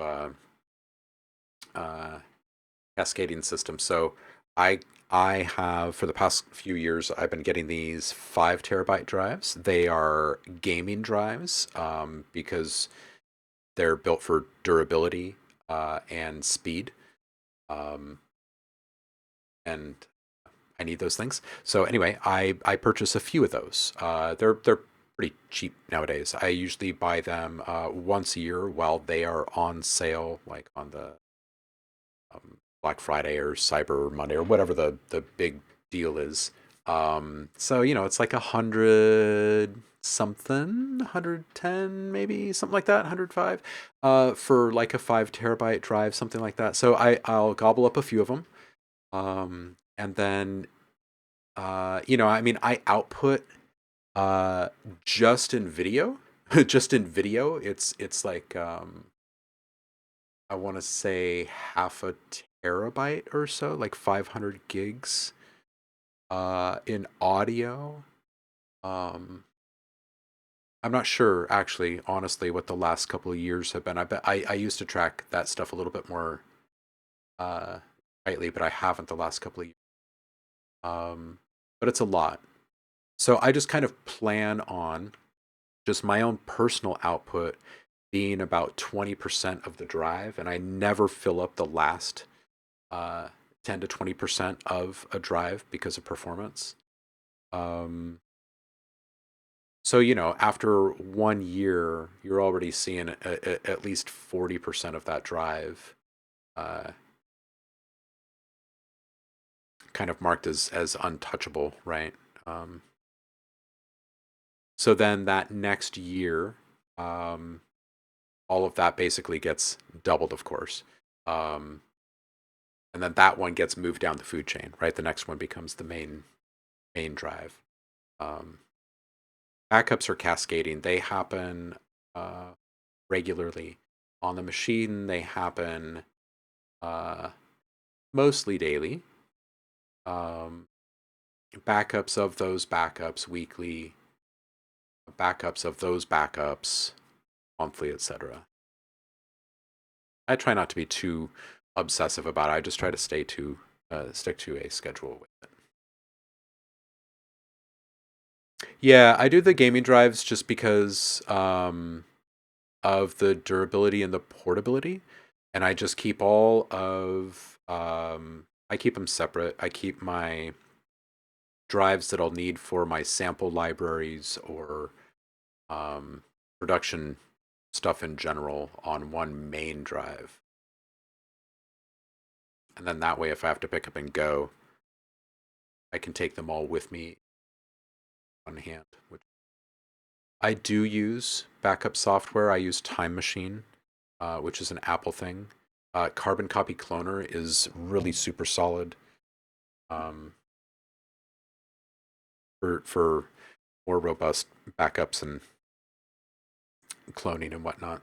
cascading system. So I have, for the past few years, I've been getting these 5 terabyte drives. They are gaming drives because they're built for durability and speed. And I need those things. So anyway, I purchase a few of those. They're pretty cheap nowadays. I usually buy them once a year while they are on sale, like on the Black Friday or Cyber Monday or whatever the big deal is. So it's like 100 something, 110 maybe, something like that, 105 for like a 5 terabyte drive, something like that. So I'll gobble up a few of them. And then I output just in video. Just in video, it's like I want to say half a terabyte or so, like 500 gigs in audio. Um, I'm not sure, actually, honestly, what the last couple of years have been. I used to track that stuff a little bit more uh, tightly, but I haven't the last couple of years. But it's a lot. So I just kind of plan on just my own personal output being about 20% of the drive, and I never fill up the last uh, 10 to 20% of a drive because of performance. Um, so, after 1 year, you're already seeing at least 40% of that drive uh, kind of marked as untouchable, right? Um, so then that next year, um, all of that basically gets doubled, of course. Um, and then that one gets moved down the food chain, right? The next one becomes the main drive. Um, Backups are cascading. They happen regularly on the machine. They happen uh, mostly daily. Um, Backups of those backups weekly. Backups of those backups monthly, etc. I try not to be too obsessive about it. I just try to stick to a schedule with it. Yeah, I do the gaming drives just because of the durability and the portability, and I just keep all of I keep them separate. I keep my drives that I'll need for my sample libraries or um, production stuff in general on one main drive. And then that way, if I have to pick up and go, I can take them all with me on hand. Which I do use backup software. I use Time Machine, which is an Apple thing. Carbon Copy Cloner is really super solid for more robust backups and cloning and whatnot.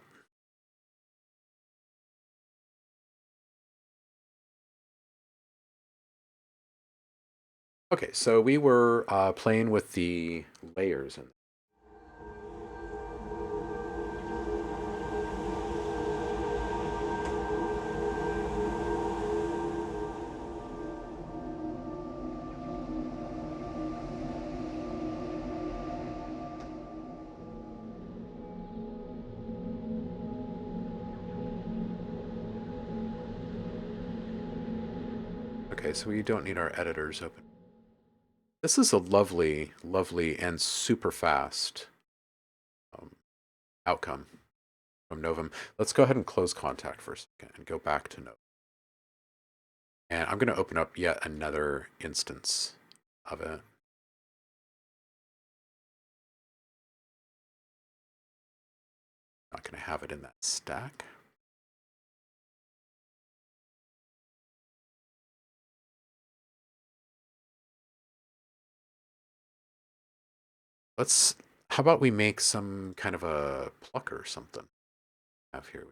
Okay, so we were playing with the layers. Okay, so we don't need our editors open. This is a lovely, lovely, and super fast outcome from Novum. Let's go ahead and close kontakt for a second and go back to Novum. And I'm going to open up yet another instance of it. Not going to have it in that stack. How about we make some kind of a plucker or something? Have here.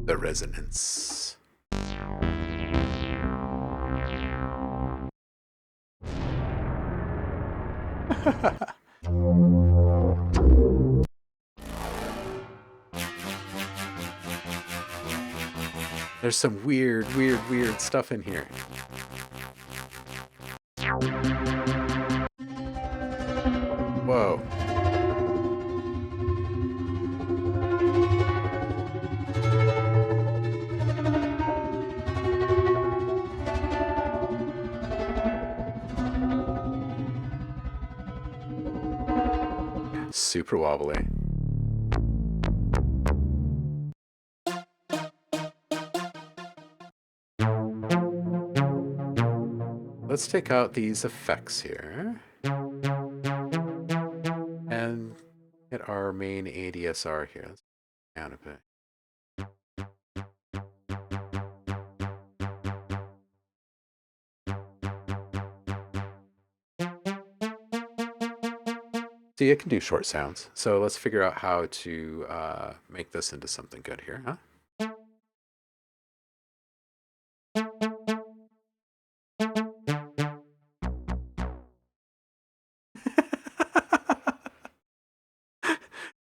The resonance. There's some weird stuff in here. Whoa. Super wobbly. Let's take out these effects here. get our main ADSR here. Let's down a bit. See, it can do short sounds. So let's figure out how to make this into something good here, huh?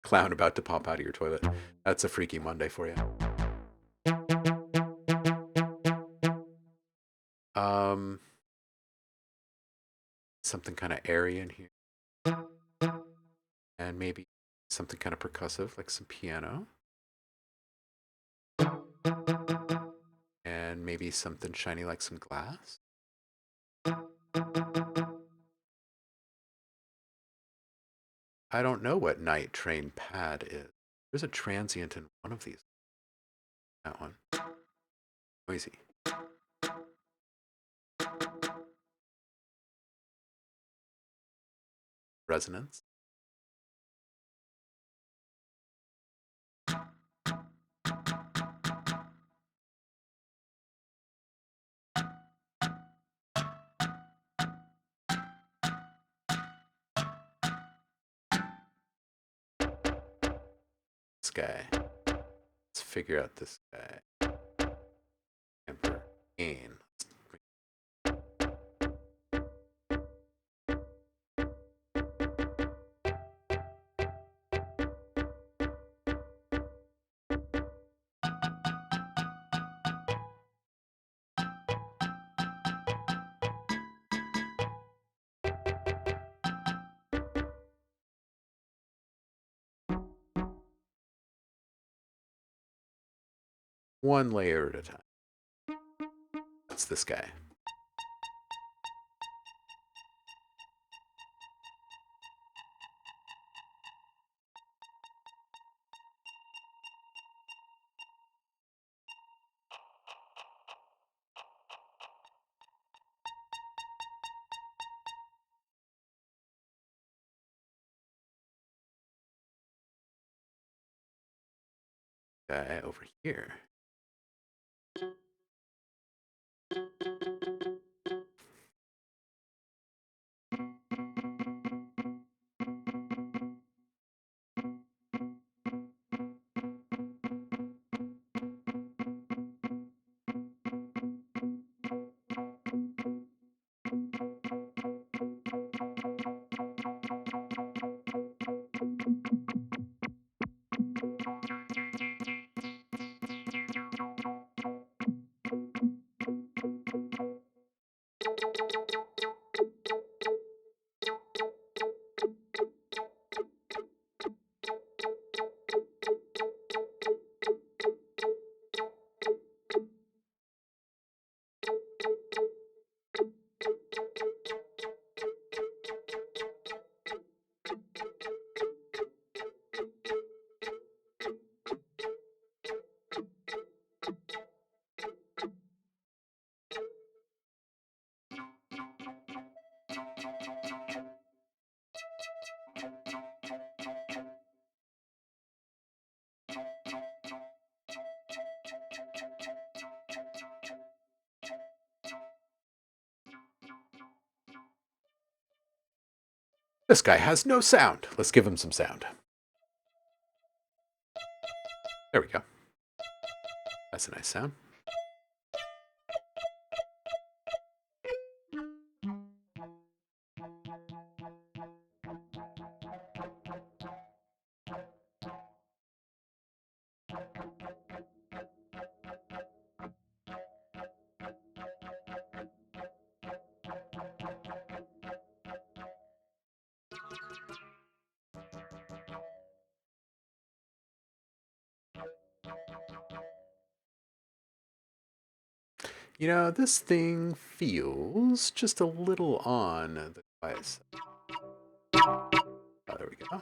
Clown about to pop out of your toilet. That's a freaky Monday for you. Something kind of airy in here. And maybe something kind of percussive, like some piano. And maybe something shiny like some glass. I don't know what night train pad is. There's a transient in one of these. That one. Noisy. Resonance. This guy. Let's figure out this guy. Emperor Gain. One layer at a time. That's this guy. Guy over here. This guy has no sound. Let's give him some sound. There we go. That's a nice sound. You know, this thing feels just a little on the device. Oh, there we go.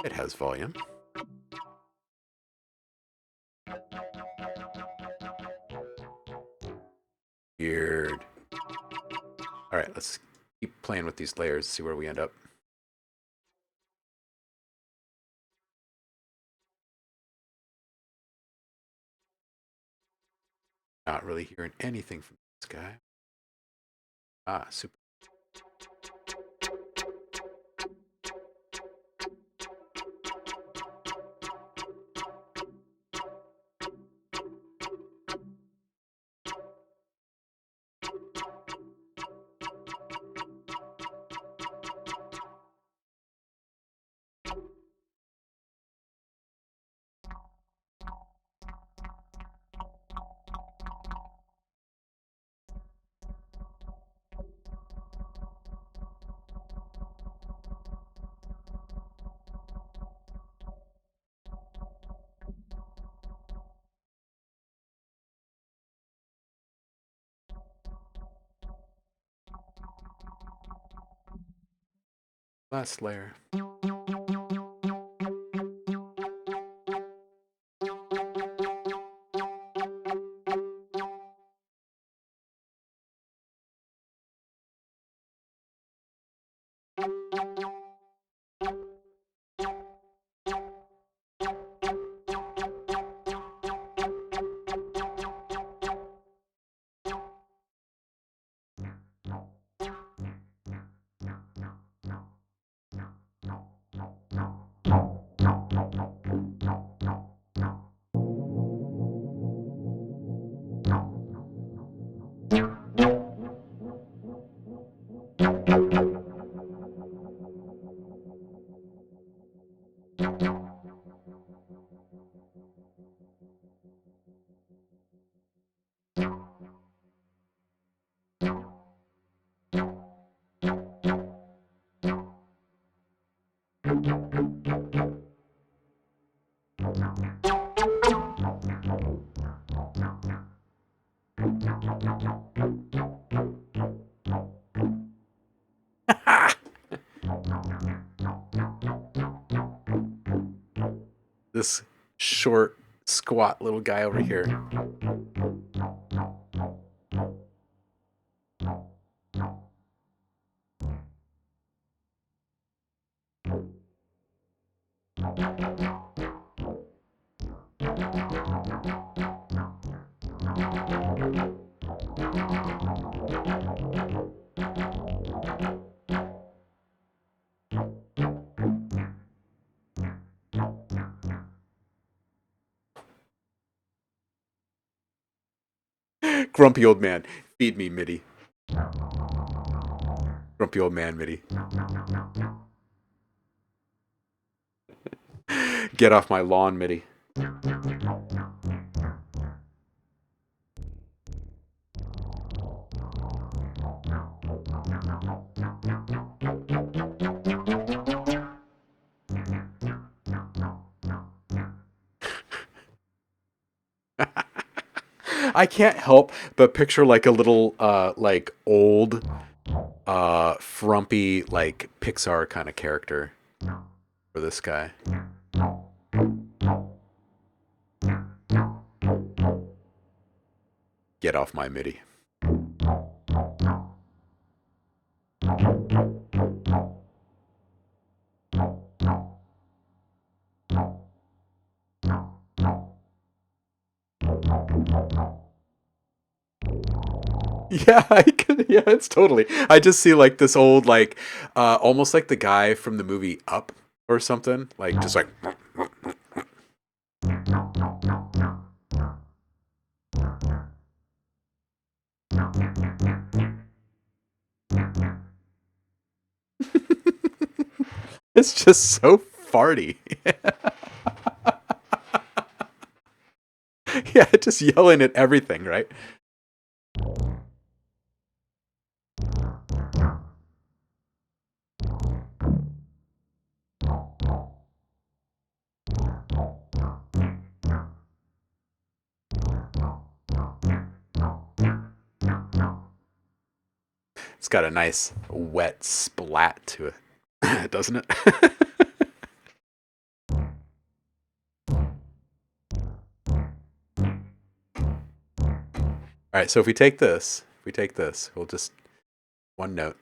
It has volume. Weird. All right, let's keep playing with these layers, see where we end up. Not really hearing anything from this guy. Ah, super. Last layer. This short, squat little guy over here. Grumpy old man. Feed me, Mitty. Grumpy old man, Mitty. Get off my lawn, Mitty. I can't help but picture like a little like old frumpy like Pixar kind of character for this guy. Get off my MIDI. Yeah, I can, yeah, it's totally. I just see like this old like almost like the guy from the movie Up or something. Like just like it's just so farty. Yeah, just yelling at everything, right? It's got a nice wet splat to it, doesn't it? All right, so if we take this, we'll just one note.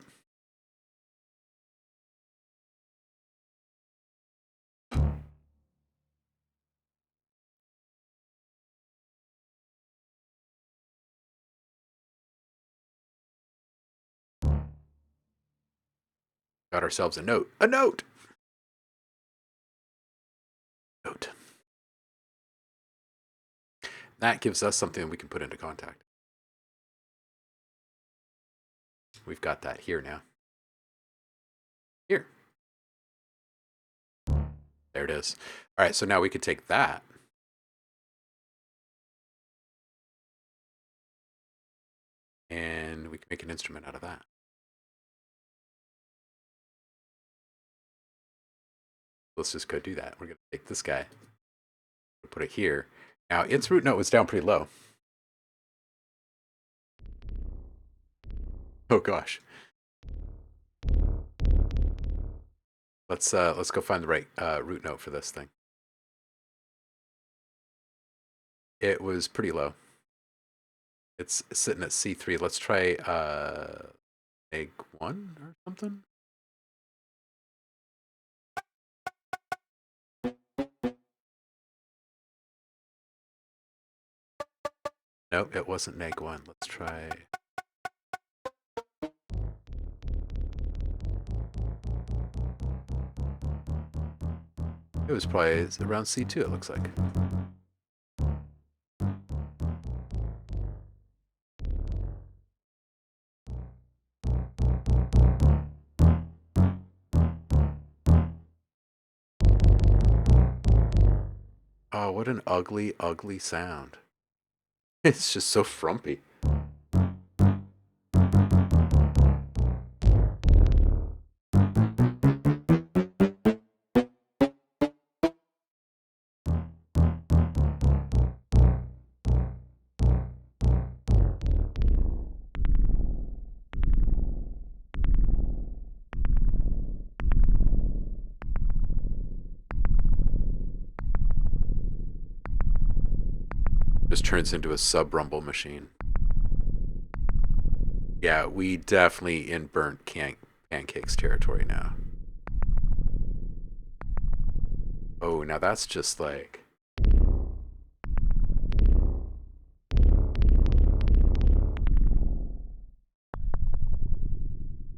Got ourselves a note. A note! Note. That gives us something we can put into contact. We've got that here now. Here. There it is. All right, so now we could take that. And we can make an instrument out of that. Let's just go do that. We're going to take this guy, put it here. Now, its root note was down pretty low. Oh gosh. Let's go find the right root note for this thing. It was pretty low. It's sitting at C3. Let's try egg 1 or something. Nope, it wasn't neg 1. Let's try. It was probably around C2, it looks like. Oh, what an ugly, ugly sound. It's just so frumpy. Just turns into a sub-rumble machine. Yeah, we definitely in burnt pancakes territory now. Oh, now that's just like...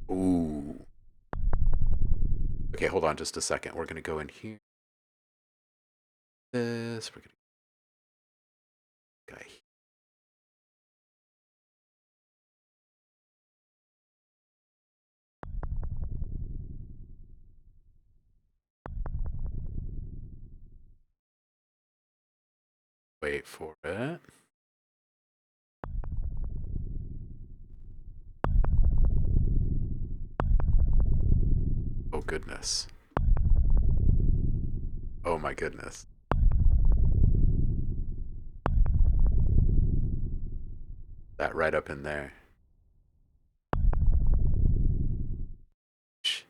Ooh. Okay, hold on just a second. We're going to go in here. This, we're going to... Guy. Wait for it. Oh, goodness. Oh, my goodness. That right up in there. Shh.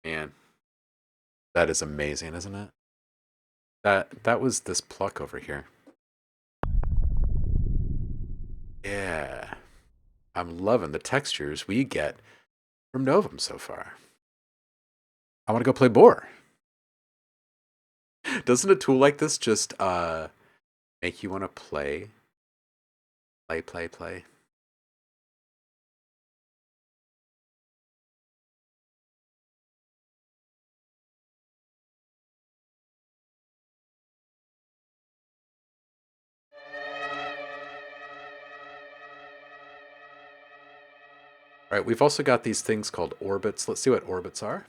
Man, that is amazing, isn't it? That was this pluck over here. Yeah. I'm loving the textures we get from Novum so far. I want to go play Boar. Doesn't a tool like this just make you want to play? Play. All right, we've also got these things called orbits. Let's see what orbits are.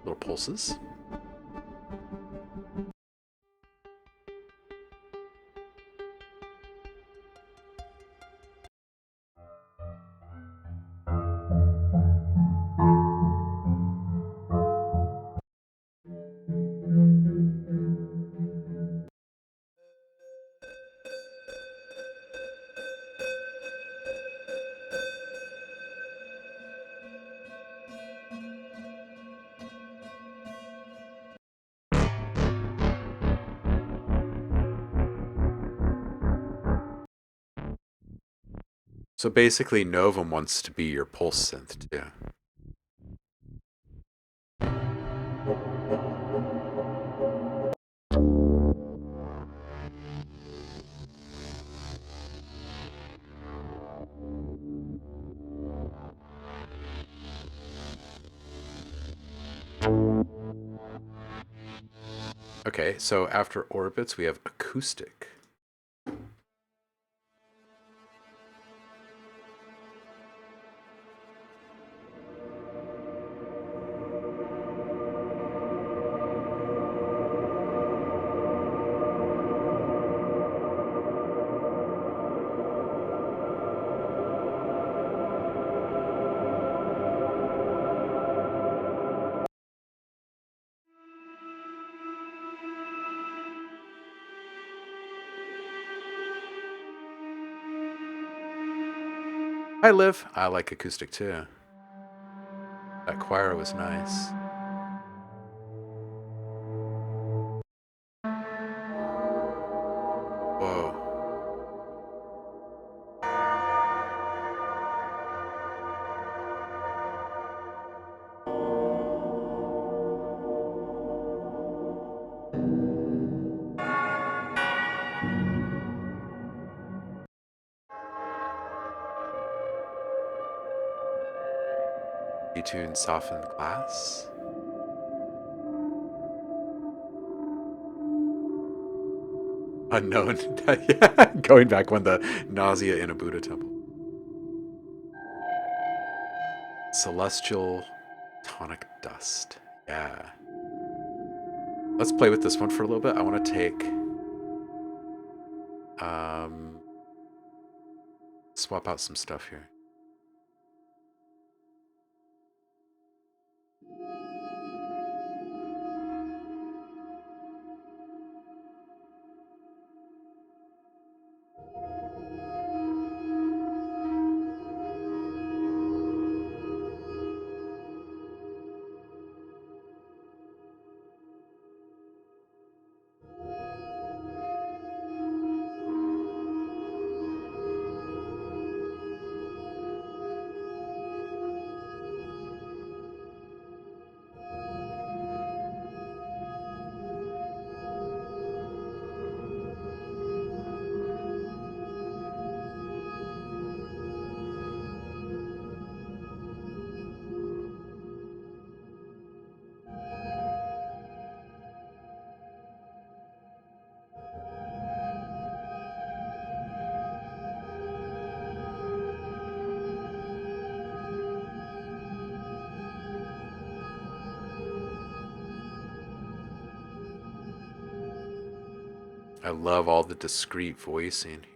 Little pulses. So basically, Novum wants to be your pulse synth too. Okay, so after orbits, we have acoustic. Hi, Liv. I like acoustic too. That choir was nice. Whoa. Detune softened glass. Unknown. Yeah, going back when the nausea in a Buddha temple. Celestial tonic dust. Yeah. Let's play with this one for a little bit. I want to take swap out some stuff here. I love all the discrete voicing here.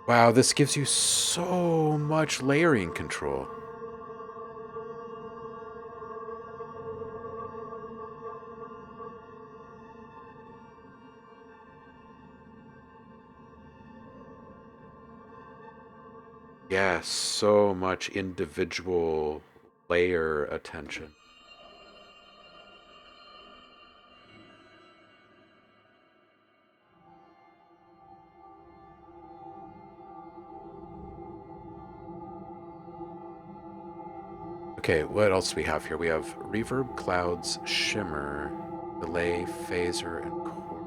Wow, this gives you so much layering control. Yeah, so much individual layer attention. Okay, what else do we have here? We have reverb, clouds, shimmer, delay, phaser, and chord.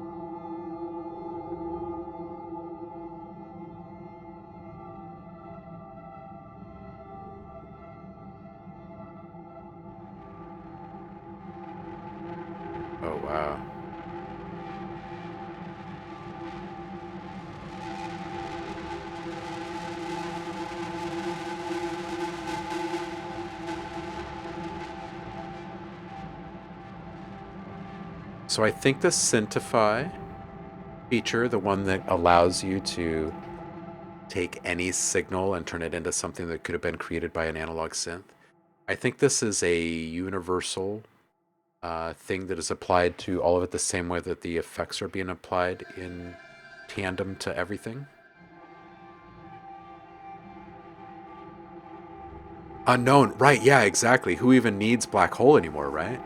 So I think the Synthify feature, the one that allows you to take any signal and turn it into something that could have been created by an analog synth, I think this is a universal thing that is applied to all of it the same way that the effects are being applied in tandem to everything. Unknown, right? Yeah, exactly. Who even needs black hole anymore, right?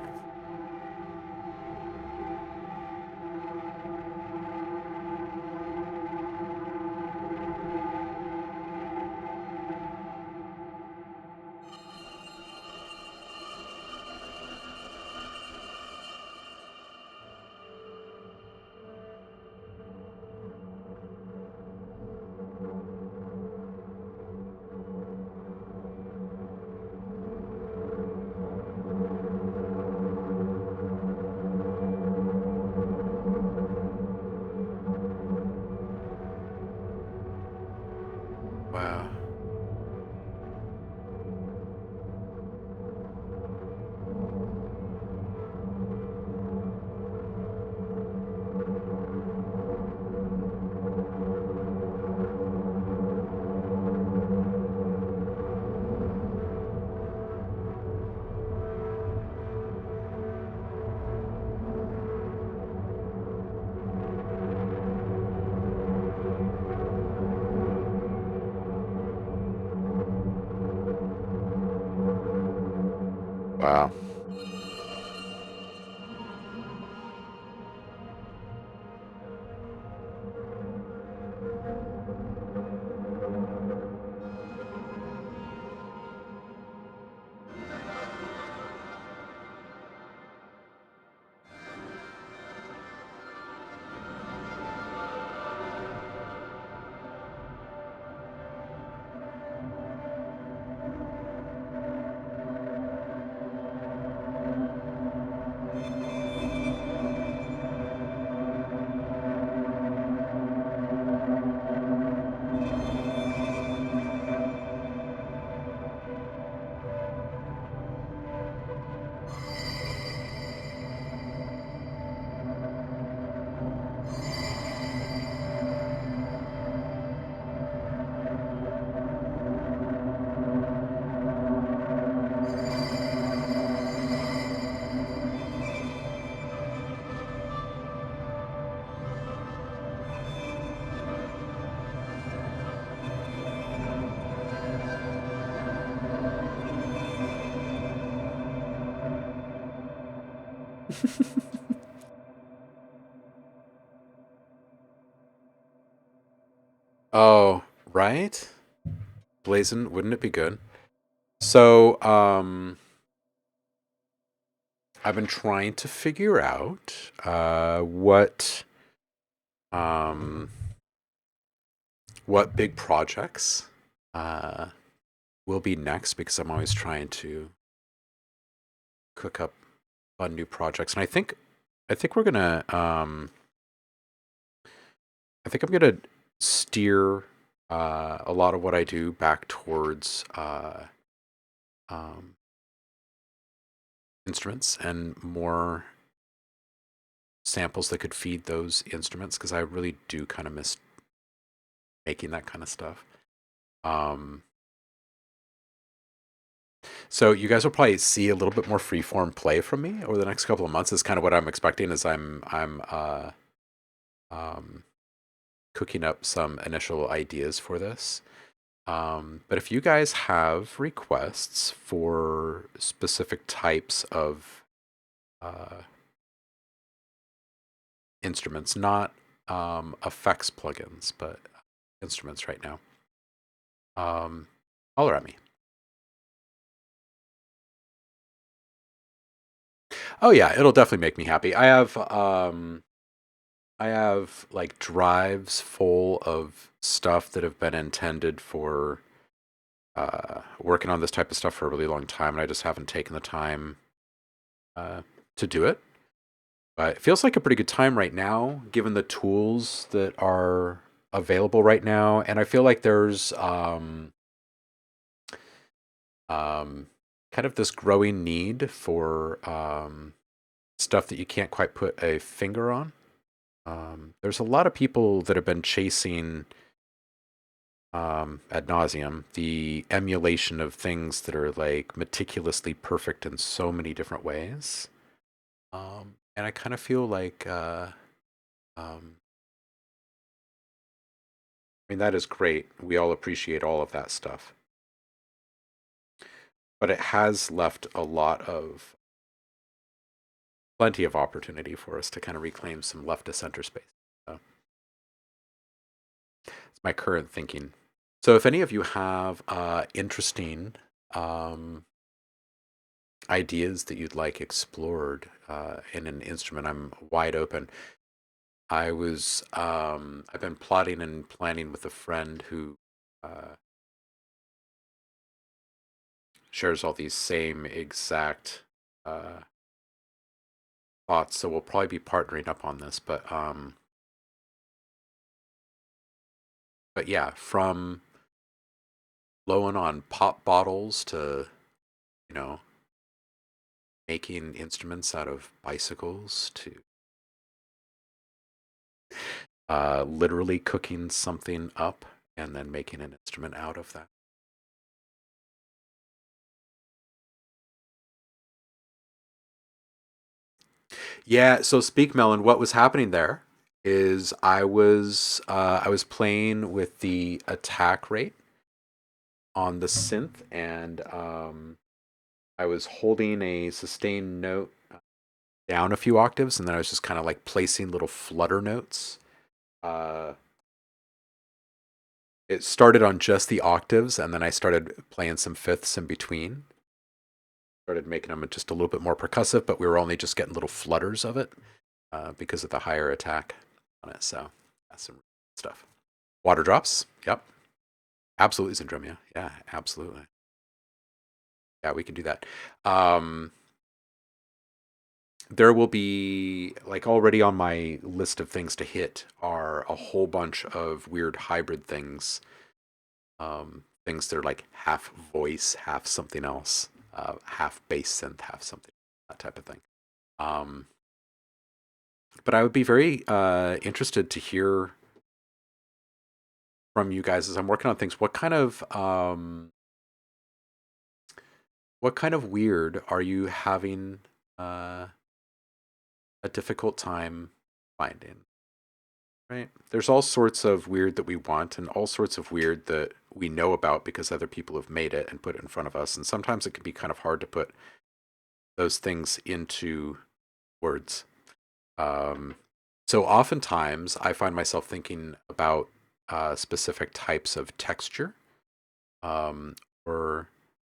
Wow. Wow. Oh, right? Blazing, wouldn't it be good? So, I've been trying to figure out um, what big projects uh, will be next because I'm always trying to cook up fun new projects, and I think we're gonna I think I'm gonna steer a lot of what I do back towards um, instruments and more samples that could feed those instruments because I really do kind of miss making that kind of stuff. Um, so you guys will probably see a little bit more freeform play from me over the next couple of months. Is kind of what I'm expecting. As I'm um, cooking up some initial ideas for this. But if you guys have requests for specific types of uh, instruments, not effects plugins, but instruments right now, holler at me. Oh yeah, it'll definitely make me happy. I have like drives full of stuff that have been intended for working on this type of stuff for a really long time, and I just haven't taken the time to do it. But it feels like a pretty good time right now, given the tools that are available right now, and I feel like there's um, kind of this growing need for stuff that you can't quite put a finger on. There's a lot of people that have been chasing ad nauseum the emulation of things that are like meticulously perfect in so many different ways. And I kind of feel like, I mean, that is great. We all appreciate all of that stuff. But it has left a lot of plenty of opportunity for us to kind of reclaim some left to center space. So it's my current thinking. So if any of you have interesting um, ideas that you'd like explored in an instrument, I'm wide open. I've been plotting and planning with a friend who uh, shares all these same exact uh, thoughts. So we'll probably be partnering up on this. But yeah, from blowing on pop bottles to, you know, making instruments out of bicycles to literally cooking something up and then making an instrument out of that. Yeah, so Speak Melon, what was happening there is I was playing with the attack rate on the synth, and I was holding a sustained note down a few octaves, and then I was just kind of like placing little flutter notes. Uh, it started on just the octaves, and then I started playing some fifths in between. Started making them just a little bit more percussive, but we were only just getting little flutters of it because of the higher attack on it. So that's some stuff. Water drops. Yep. Absolutely, Syndrome. Yeah, absolutely. Yeah, we can do that. There will be, like, already on my list of things to hit are a whole bunch of weird hybrid things. Things that are like half voice, half something else, half bass synth, half something, that type of thing. Um, but I would be very interested to hear from you guys as I'm working on things. What kind of weird are you having uh, a difficult time finding? Right? There's all sorts of weird that we want, and all sorts of weird that we know about because other people have made it and put it in front of us. And sometimes it can be kind of hard to put those things into words. Um, so oftentimes I find myself thinking about specific types of texture um, or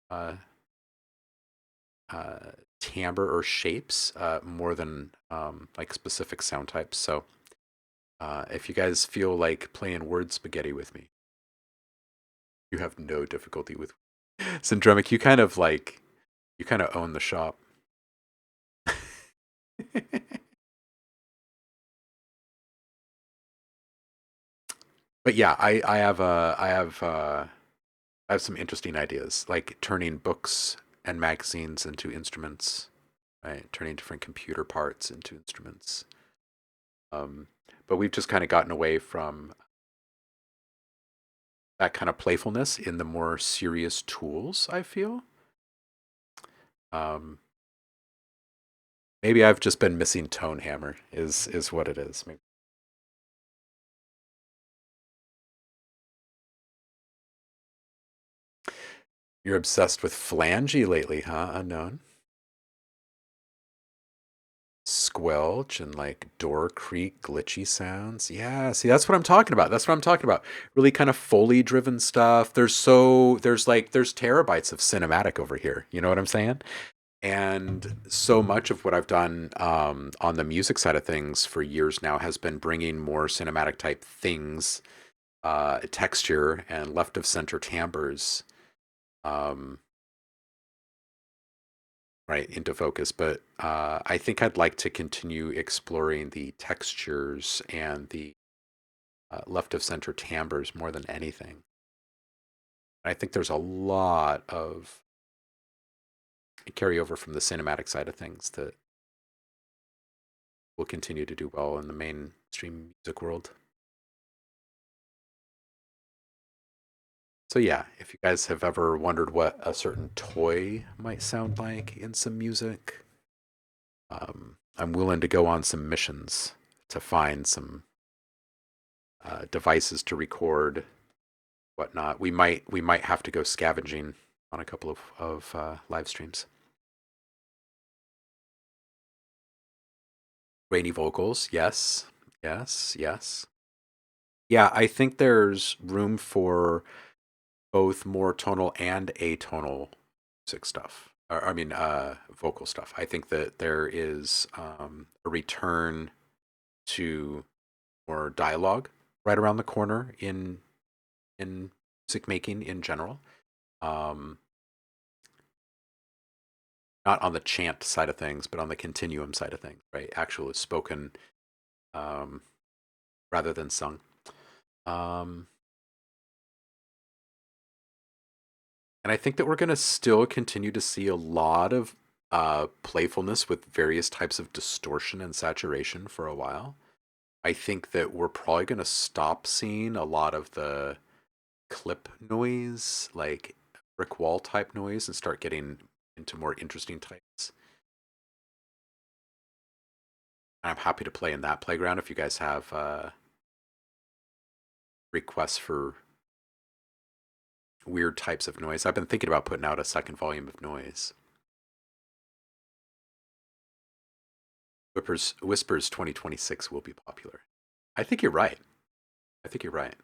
uh, uh, timbre or shapes more than like specific sound types. So if you guys feel like playing word spaghetti with me, you have no difficulty with Syndromic. You kind of own the shop. But yeah, I have some interesting ideas, like turning books and magazines into instruments, right? Turning different computer parts into instruments. Um, but we've just kind of gotten away from that kind of playfulness in the more serious tools, I feel. Um, maybe I've just been missing tone hammer is what it is. Maybe. You're obsessed with flangy lately, huh? Unknown. Squelch and like door creak glitchy sounds. Yeah, see that's what I'm talking about. That's what I'm talking about. Really kind of Foley driven stuff. There's terabytes of cinematic over here. You know what I'm saying? And so much of what I've done on the music side of things for years now has been bringing more cinematic type things, texture and left of center timbres, um, right into focus. But I think I'd like to continue exploring the textures and the left of center timbres more than anything. I think there's a lot of carryover from the cinematic side of things will continue to do well in the mainstream music world. So yeah, if you guys have ever wondered what a certain toy might sound like in some music, I'm willing to go on some missions to find some devices to record whatnot. We might have to go scavenging on a couple of live streams. Rainy vocals, yes, yes, yes. Yeah, I think there's room for both more tonal and atonal music stuff. Or, I mean, vocal stuff. I think that there is a return to more dialogue right around the corner in music making in general. Um, not on the chant side of things, but on the continuum side of things, right? Actual spoken um, rather than sung. Um, and I think that we're going to still continue to see a lot of playfulness with various types of distortion and saturation for a while. I think that we're probably going to stop seeing a lot of the clip noise, like brick wall type noise, and start getting into more interesting types. I'm happy to play in that playground if you guys have requests for weird types of noise. I've been thinking about putting out a second volume of noise. Whispers 2026 will be popular. I think you're right. I think you're right.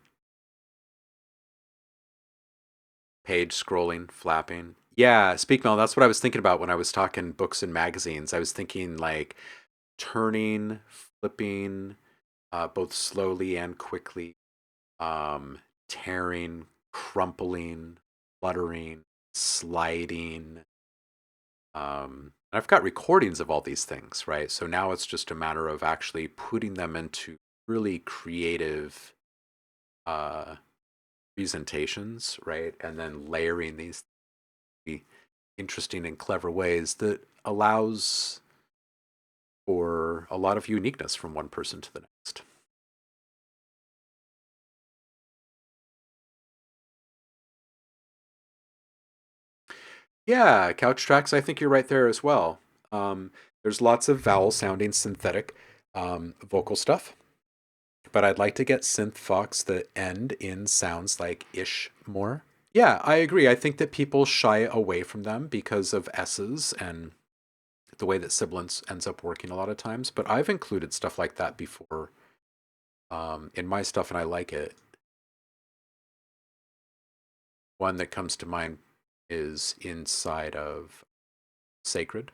Page scrolling, flapping. Yeah, Speakmail, that's what I was thinking about when I was talking books and magazines. I was thinking like turning, flipping, both slowly and quickly, tearing, crumpling, fluttering, sliding. I've got recordings of all these things, right? So now it's just a matter of actually putting them into really creative presentations, right? And then layering these interesting and clever ways that allows for a lot of uniqueness from one person to the next. Yeah, couch tracks, I think you're right there as well. There's lots of vowel sounding synthetic vocal stuff, but I'd like to get synth fox that end in sounds like ish more. Yeah, I agree. I think that people shy away from them because of S's and the way that sibilance ends up working a lot of times. But I've included stuff like that before in my stuff, and I like it. One that comes to mind is inside of Sacred.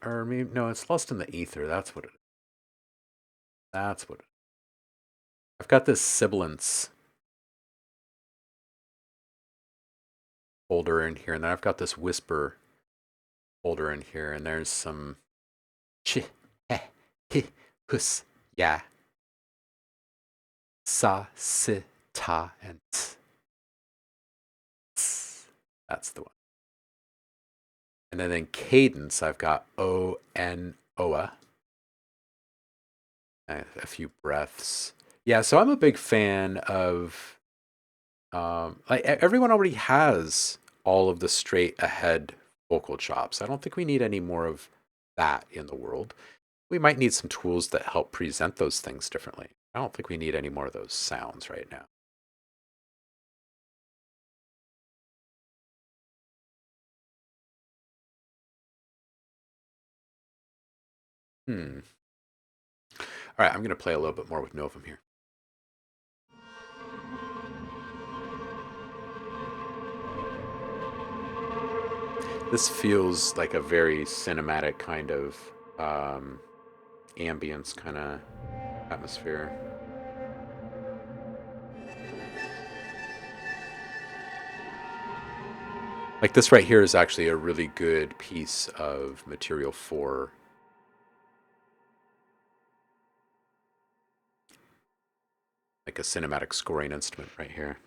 Or maybe, no, it's Lost in the Ether. That's what it is. That's what it is. I've got this sibilance folder in here, and then I've got this whisper folder in here, and there's some ch, he, hi, hus, ya, sa, si, ta, and t. That's the one. And then in cadence, I've got O, N, Oa. A few breaths. Yeah, so I'm a big fan of like everyone already has all of the straight ahead vocal chops. I don't think we need any more of that in the world. We might need some tools that help present those things differently. I don't think we need any more of those sounds right now. Hmm. All right, I'm going to play a little bit more with Novum here. This feels like a very cinematic kind of ambience kind of atmosphere. Like this right here is actually a really good piece of material for like a cinematic scoring instrument right here.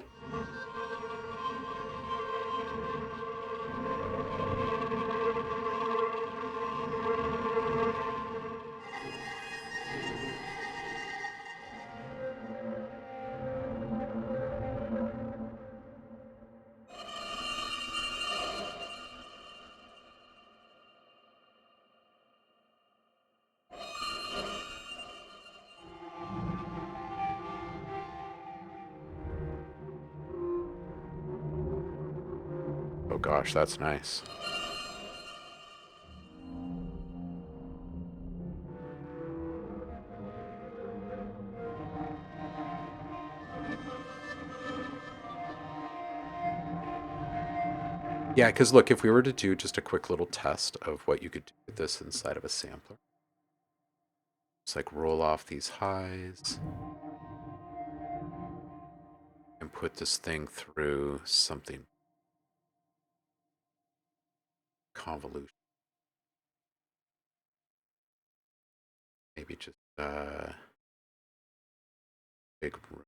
Oh gosh, that's nice. Yeah, because look, if we were to do just a quick little test of what you could do with this inside of a sampler, just like roll off these highs and put this thing through something convolution. Maybe just big room.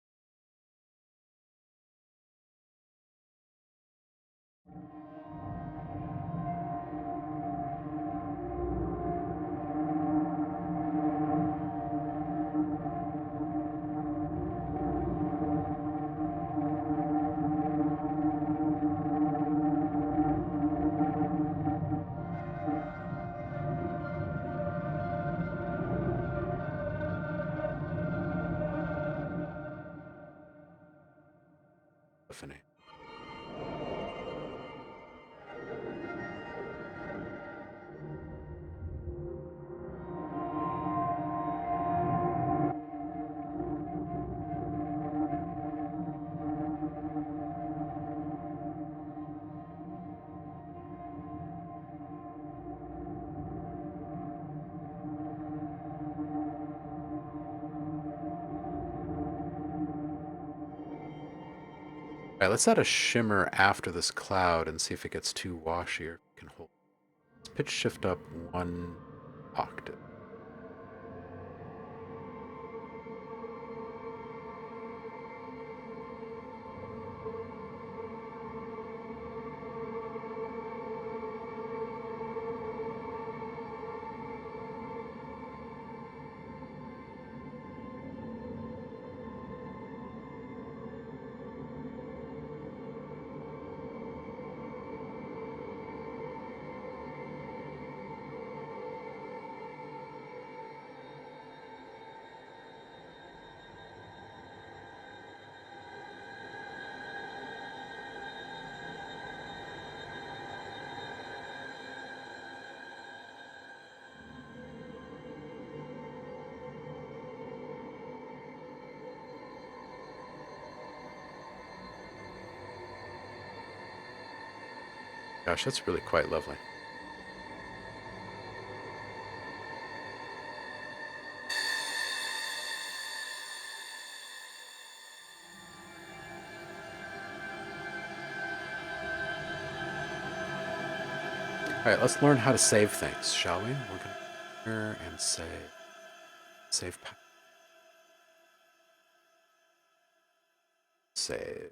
Symphony. All right, let's add a shimmer after this cloud and see if it gets too washy or can hold. Let's pitch shift up 1 octave. Gosh, that's really quite lovely. All right, let's learn how to save things, shall we? We're going to here and save. Save. Save.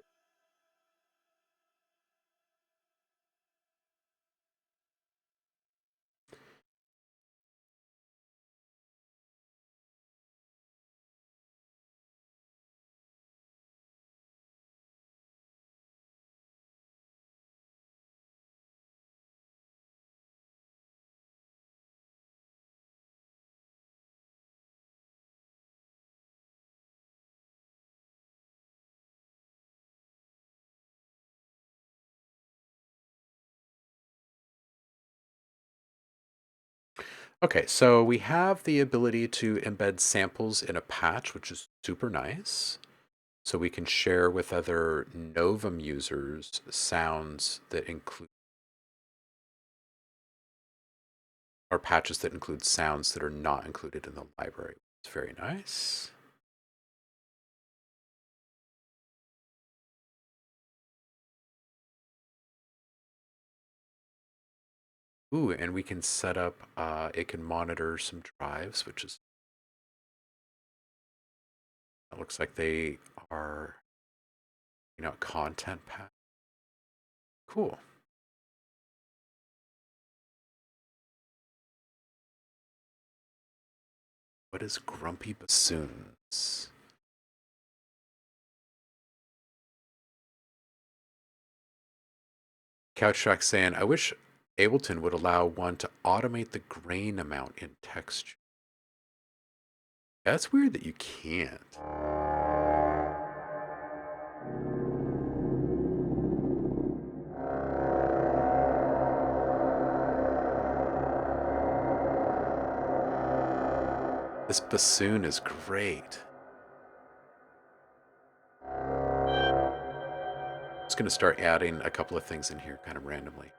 Okay, so we have the ability to embed samples in a patch, which is super nice. So we can share with other Novum users sounds that include, or patches that include sounds that are not included in the library. It's very nice. Ooh, and we can set up, it can monitor some drives, which is, it looks like they are, content pack. Cool. What is Grumpy Bassoons? Couchtrack saying, I wish Ableton would allow one to automate the grain amount in texture. That's weird that you can't. This bassoon is great. I'm just going to start adding a couple of things in here kind of randomly.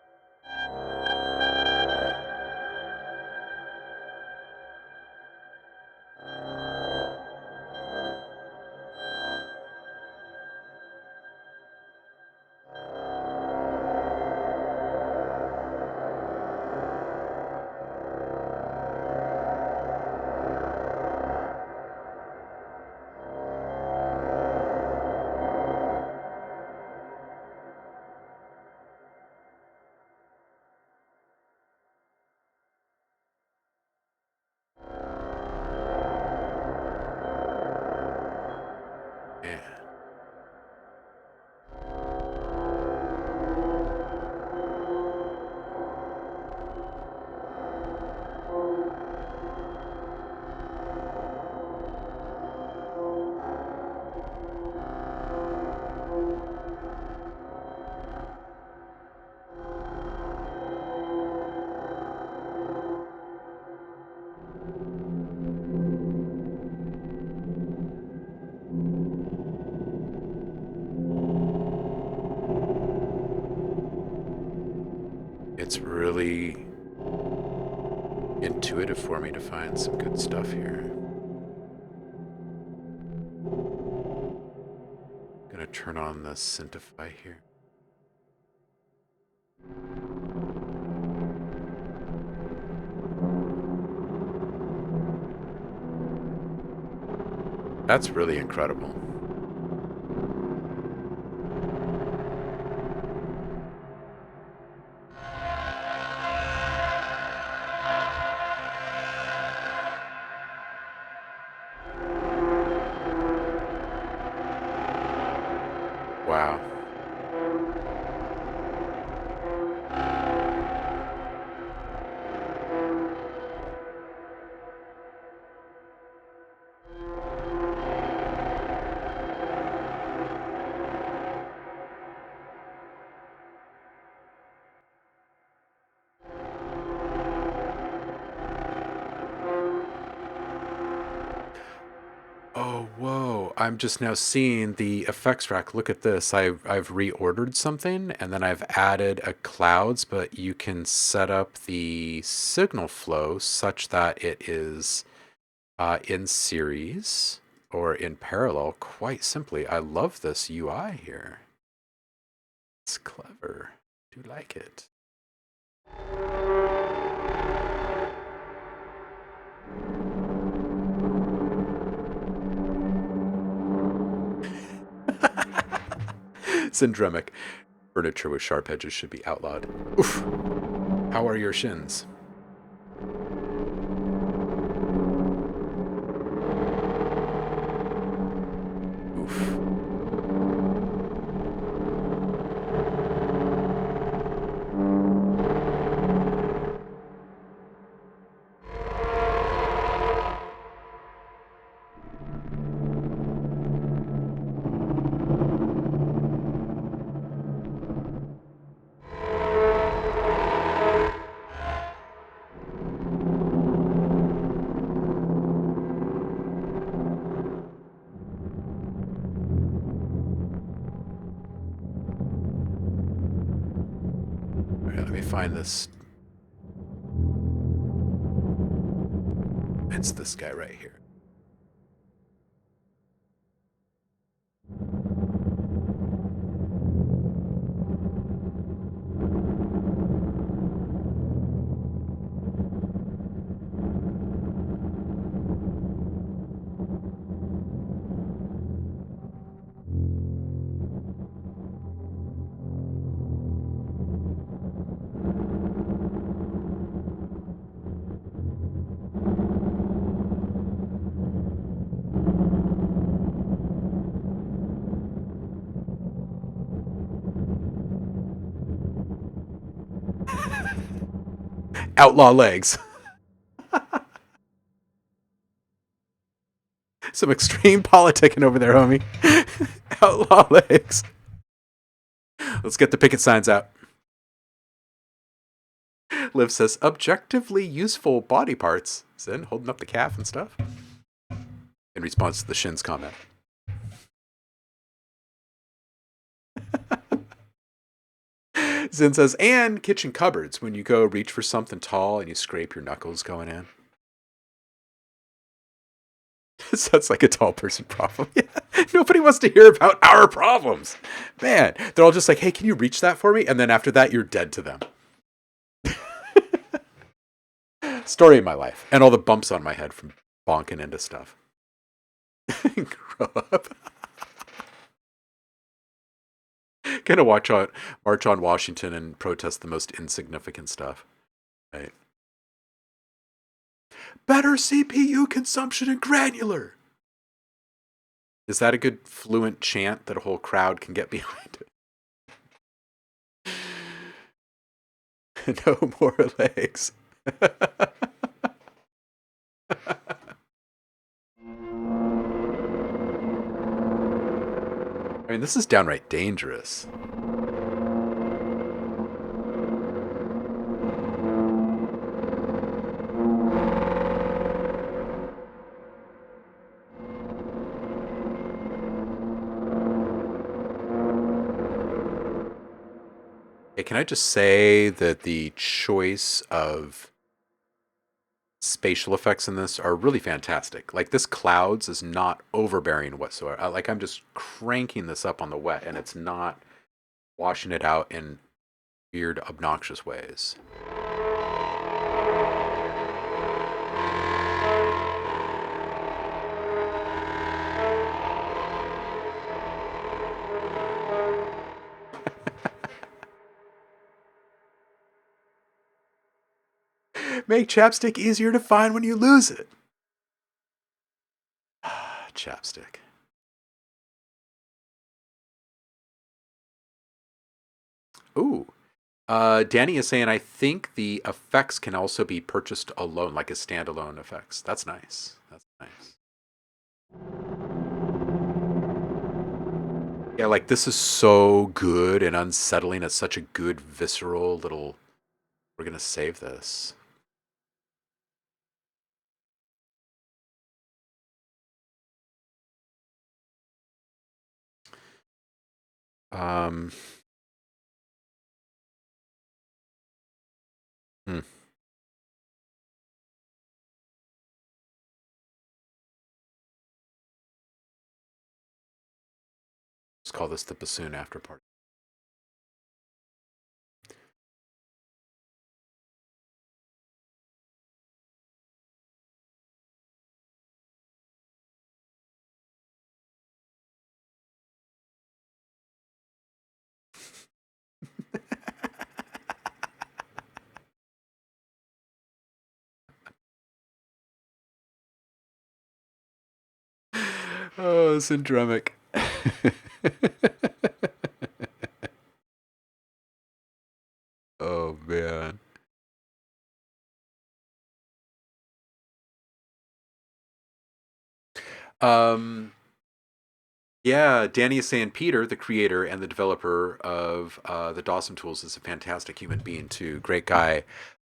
Yeah. It's really intuitive for me to find some good stuff here. Gonna turn on the Synthify here. That's really incredible. Wow. Oh, whoa. I'm just now seeing the effects rack. Look at this. I've reordered something and then I've added a clouds, but you can set up the signal flow such that it is in series or in parallel quite simply. I love this UI here. It's clever. Do like it. Syndromic. Furniture with sharp edges should be outlawed. Oof. How are your shins? Oof. Let me find this. It's this guy right here. Outlaw legs. Some extreme politicking over there, homie. Outlaw legs. Let's get the picket signs out. Liv says, objectively useful body parts. Zen holding up the calf and stuff. In response to the shins comment. Zen says, and kitchen cupboards when you go reach for something tall and you scrape your knuckles going in. Sounds like a tall person problem. Yeah. Nobody wants to hear about our problems. Man, they're all just like, hey, can you reach that for me? And then after that, you're dead to them. Story of my life. And all the bumps on my head from bonking into stuff. Grow up. Gonna march on Washington and protest the most insignificant stuff. Right. Better CPU consumption and granular. Is that a good fluent chant that a whole crowd can get behind it? No more legs. I mean, this is downright dangerous. Hey, can I just say that the choice of spatial effects in this are really fantastic. Like, this clouds is not overbearing whatsoever. Like, I'm just cranking this up on the wet and it's not washing it out in weird, obnoxious ways. Make chapstick easier to find when you lose it. Chapstick. Ooh. Danny is saying, I think the effects can also be purchased alone, like as standalone effects. That's nice. That's nice. Yeah, like, this is so good and unsettling. It's such a good, visceral little... We're going to save this. Hmm. Let's call this the bassoon after party. Oh, syndromic. Oh, man. Yeah, Danny is saying Peter, the creator and the developer of the Dawson tools, is a fantastic human being too. Great guy.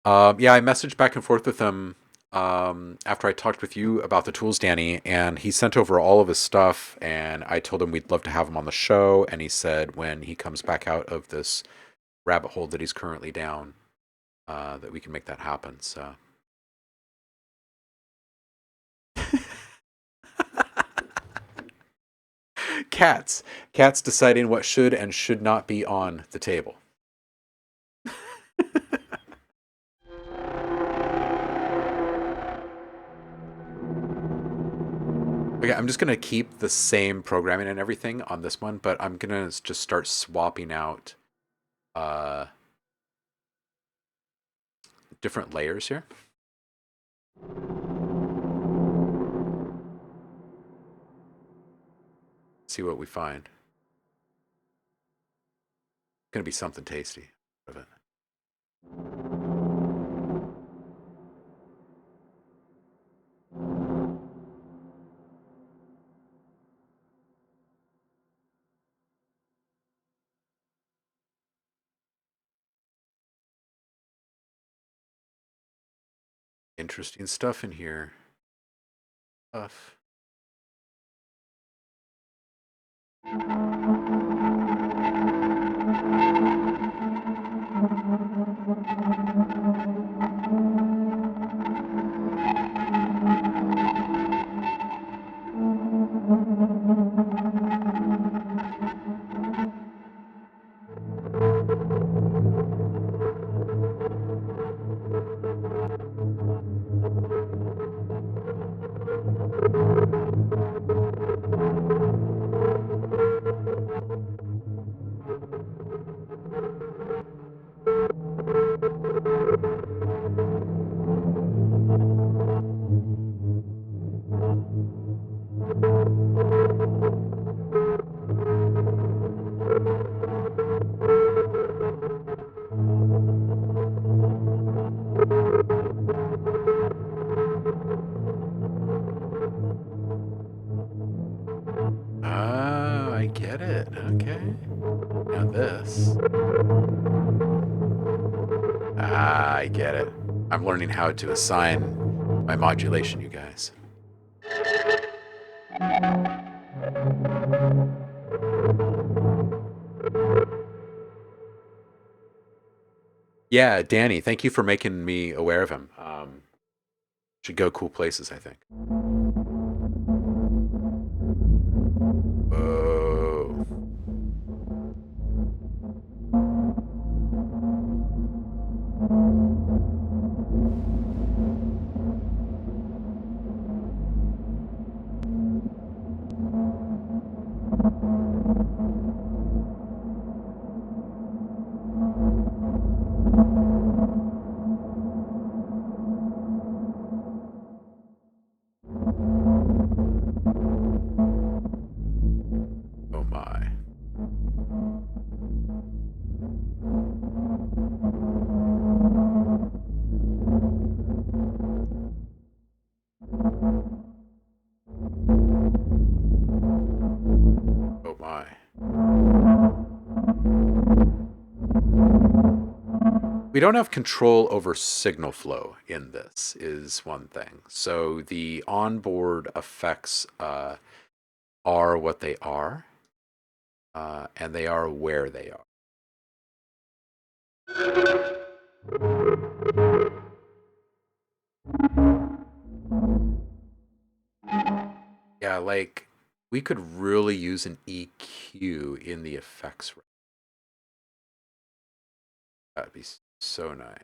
Yeah, I messaged back and forth with him after I talked with you about the tools, Danny, and he sent over all of his stuff, and I told him we'd love to have him on the show, and he said when he comes back out of this rabbit hole that he's currently down, that we can make that happen. So. Cats deciding what should and should not be on the table. Okay, I'm just going to keep the same programming and everything on this one, but I'm going to just start swapping out different layers here. See what we find. It's going to be something tasty of it. Interesting stuff in here. Stuff. Oh, I get it. Okay. Now this. Ah, I get it. I'm learning how to assign my modulation, you guys. Yeah, Danny, thank you for making me aware of him. Should go cool places, I think. Oh. Oh my. Oh my. We don't have control over signal flow in this, is one thing. So the onboard effects are what they are, and they are where they are. Yeah, like we could really use an EQ in the effects. That'd be so nice.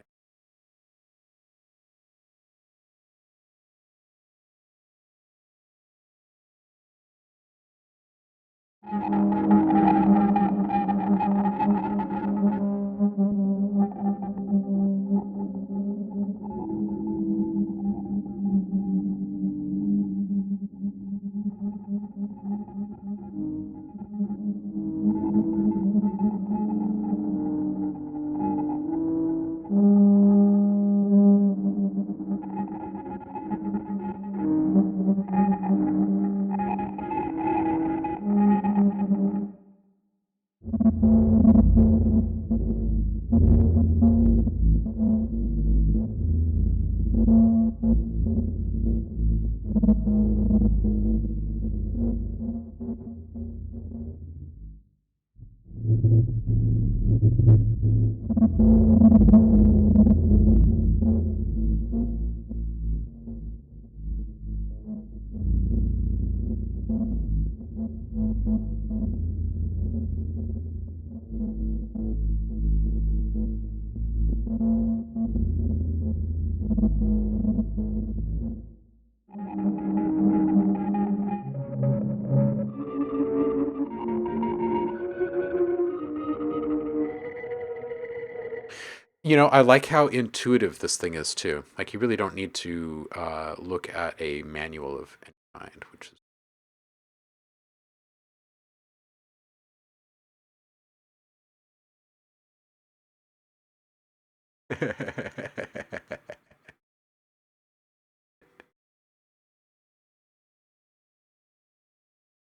You know, I like how intuitive this thing is too. Like you really don't need to look at a manual of any kind, which is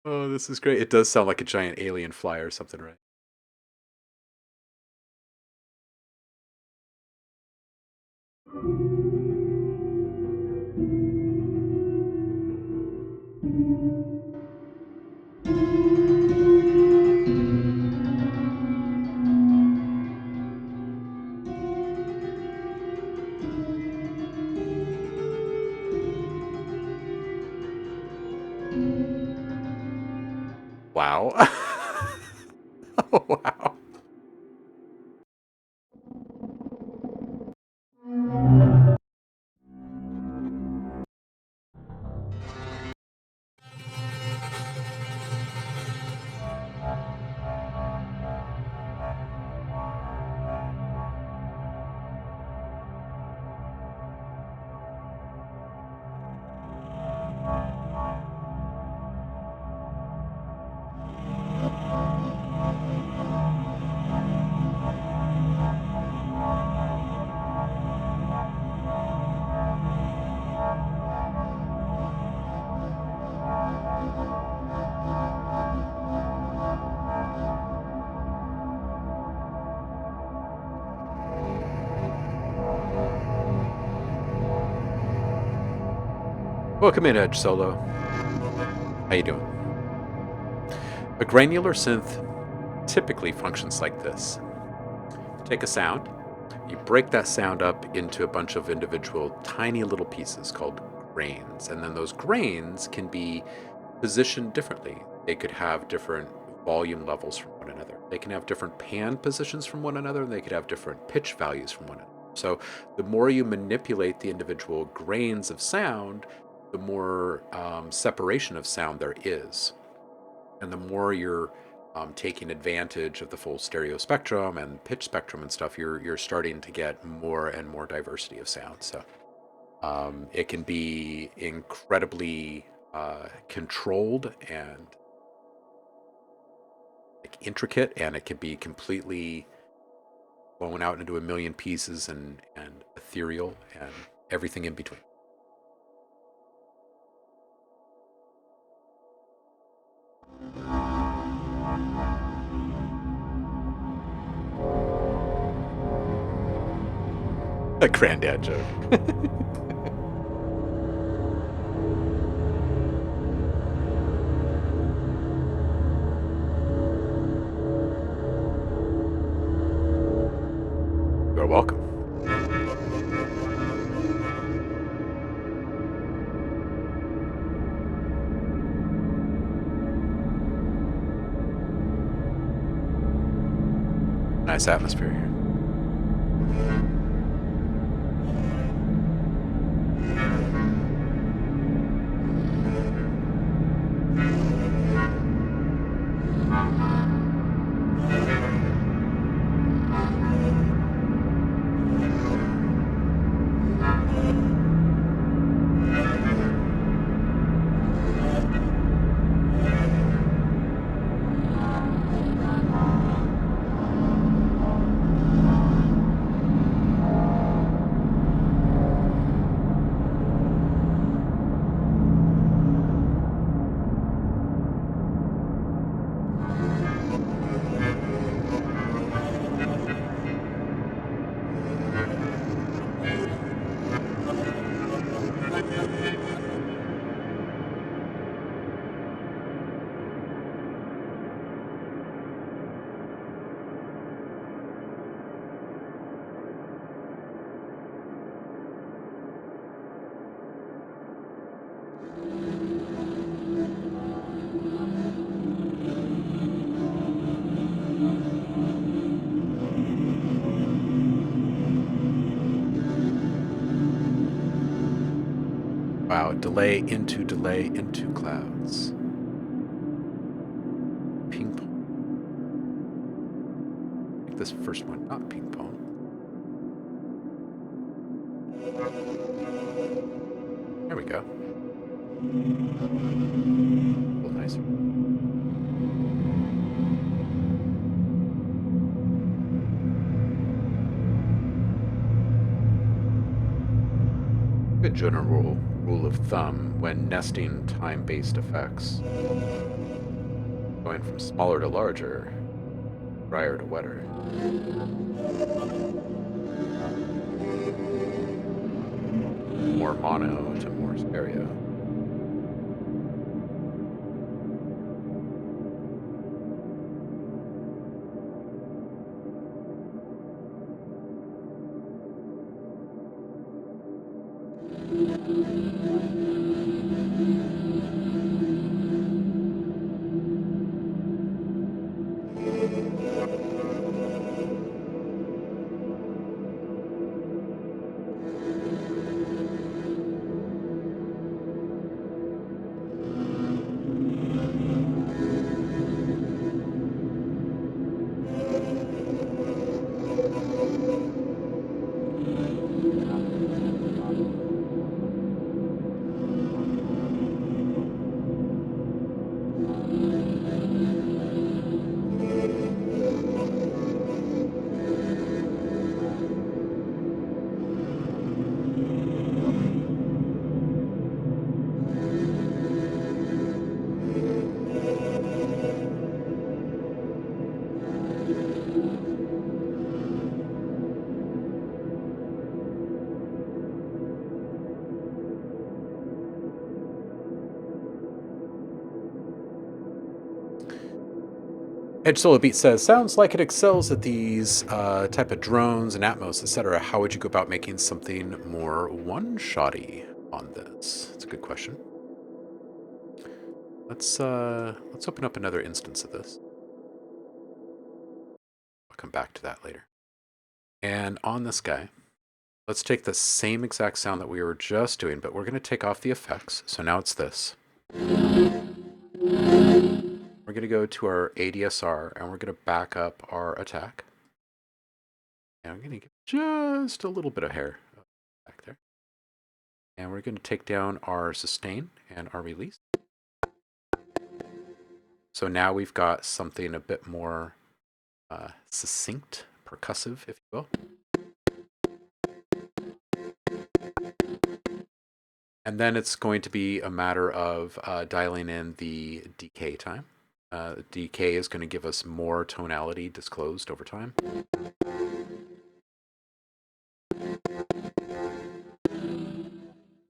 oh, this is great. It does sound like a giant alien fly or something, right? Wow. Oh, wow. Welcome in, Edge Solo. How you doing? A granular synth typically functions like this. Take a sound, you break that sound up into a bunch of individual tiny little pieces called grains, and then those grains can be positioned differently. They could have different volume levels from one another. They can have different pan positions from one another, and they could have different pitch values from one another. So the more you manipulate the individual grains of sound, the more separation of sound there is. And the more you're taking advantage of the full stereo spectrum and pitch spectrum and stuff, you're starting to get more and more diversity of sound. So it can be incredibly controlled and like intricate, and it can be completely blown out into a million pieces and ethereal and everything in between. A granddad joke. You're welcome. Nice atmosphere here. Wow, delay into clouds. Ping pong. I think this first one, not ping pong. There we go. A little nicer. Good general rule of thumb when nesting time-based effects. Going from smaller to larger, drier to wetter. more mono to more stereo. Edge Solo Beat says, sounds like it excels at these type of drones and Atmos, etc. How would you go about making something more one-shotty on this? That's a good question. Let's open up another instance of this. I'll come back to that later. And on this guy, let's take the same exact sound that we were just doing, but we're going to take off the effects. So now it's this. We're going to go to our ADSR and we're going to back up our attack. And I'm going to give just a little bit of hair back there. And we're going to take down our sustain and our release. So now we've got something a bit more succinct, percussive, if you will. And then it's going to be a matter of dialing in the decay time. Decay is going to give us more tonality disclosed over time.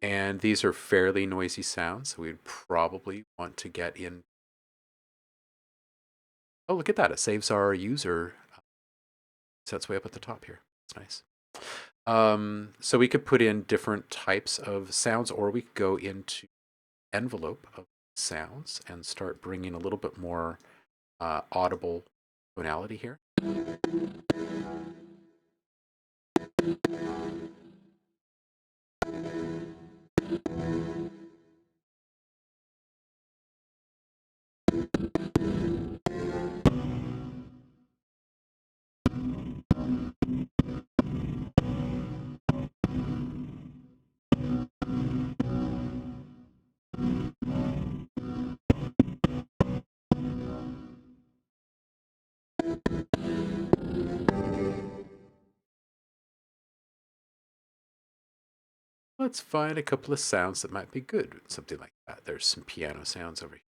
And these are fairly noisy sounds, so we'd probably want to get in. Oh, look at that. It saves our user. Sets way up at the top here. That's nice. So we could put in different types of sounds, or we could go into envelope of sounds and start bringing a little bit more audible tonality here. Let's find a couple of sounds that might be good. Something like that. There's some piano sounds over here.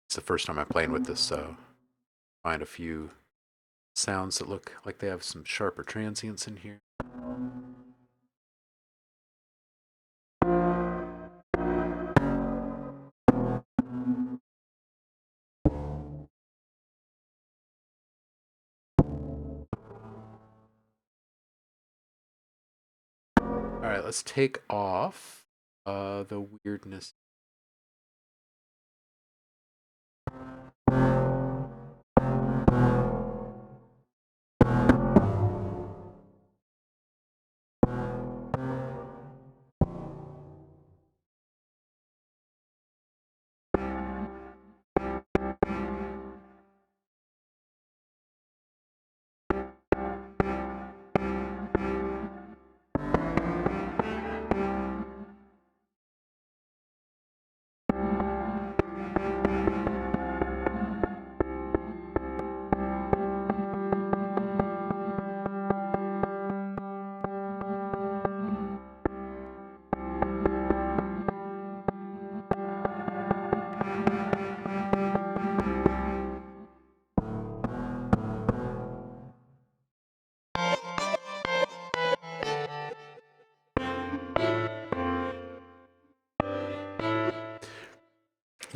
It's the first time I'm playing with this, so find a few sounds that look like they have some sharper transients in here. All right, let's take off the weirdness.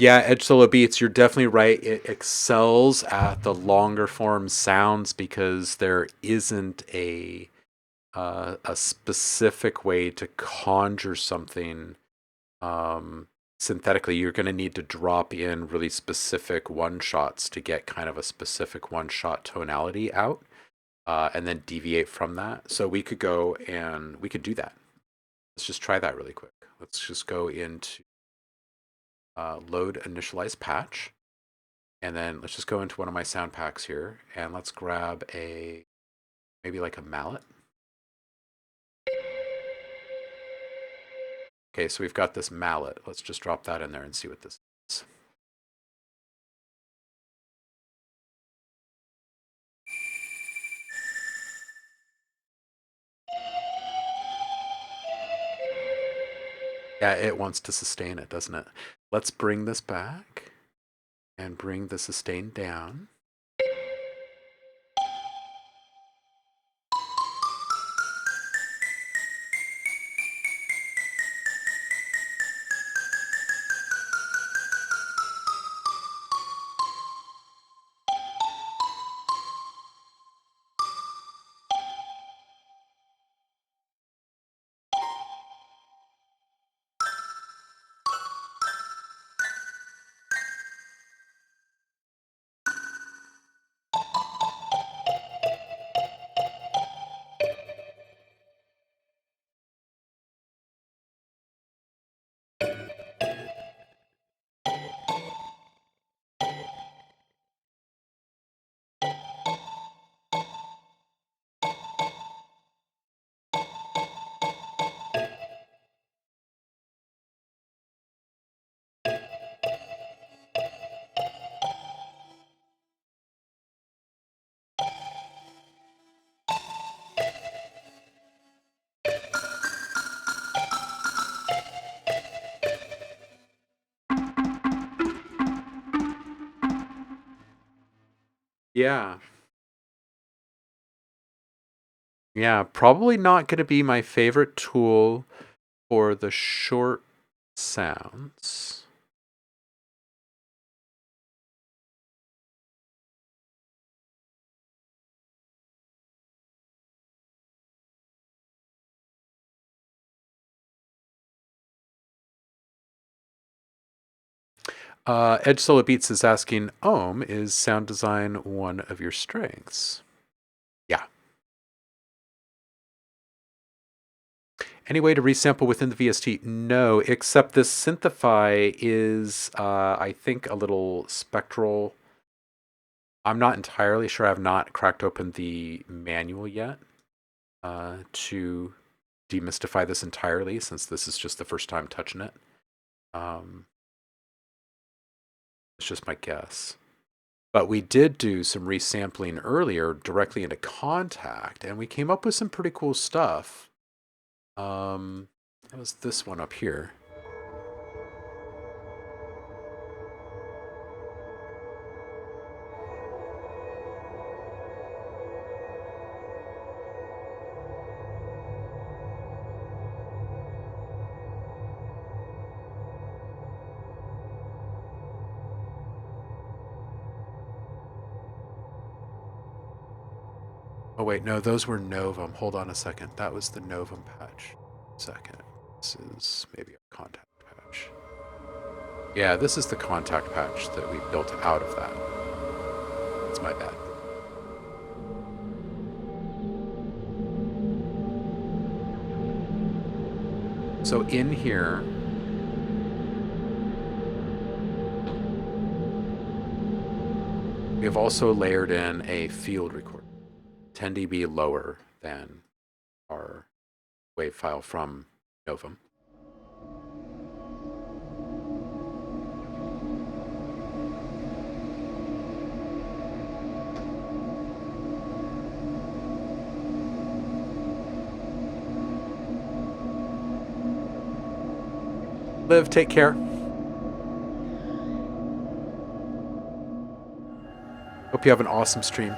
Yeah, Edge Solo Beats, you're definitely right. It excels at the longer form sounds because there isn't a specific way to conjure something synthetically. You're going to need to drop in really specific one shots to get kind of a specific one shot tonality out, and then deviate from that. So we could go and we could do that. Let's just try that really quick. Let's just go into load initialize patch. And then let's just go into one of my sound packs here and let's grab maybe like a mallet. Okay, so we've got this mallet. Let's just drop that in there and see what this is. Yeah, it wants to sustain it, doesn't it? Let's bring this back and bring the sustain down. Yeah. Yeah, probably not going to be my favorite tool for the short sounds. Edge Solo Beats is asking, Ohm, is sound design one of your strengths? Yeah. Any way to resample within the VST? No, except this Synthify is, I think, a little spectral. I'm not entirely sure. I've not cracked open the manual yet to demystify this entirely, since this is just the first time touching it. It's just my guess. But we did do some resampling earlier directly into Kontakt, and we came up with some pretty cool stuff. That was this one up here. Oh wait, no, those were Novum. Hold on a second. That was the Novum patch. Second. This is maybe a Kontakt patch. Yeah, this is the Kontakt patch that we built out of that. That's my bad. So in here, we have also layered in a field recorder, 10 dB lower than our wave file from Novum. Liv, take care. Hope you have an awesome stream.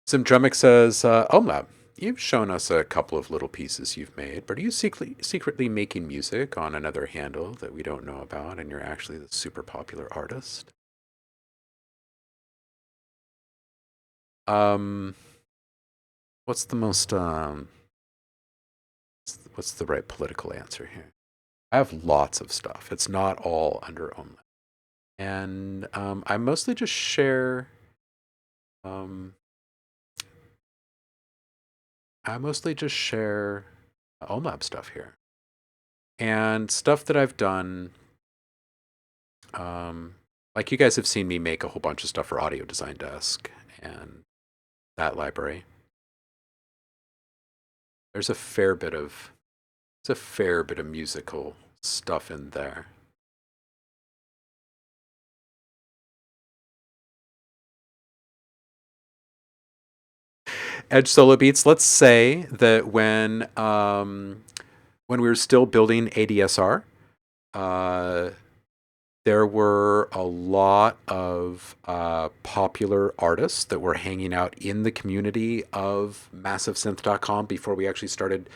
Simdremic says, OhmLab, you've shown us a couple of little pieces you've made, but are you secretly making music on another handle that we don't know about, and you're actually the super popular artist? What's the most, what's the right political answer here? I have lots of stuff. It's not all under OhmLab. And I mostly just share, OhmLab stuff here. And stuff that I've done, like you guys have seen me make a whole bunch of stuff for Audio Design Desk and that library. There's a fair bit of musical stuff in there. Edge Solo Beats, let's say that when we were still building ADSR, there were a lot of popular artists that were hanging out in the community of MassiveSynth.com before we actually started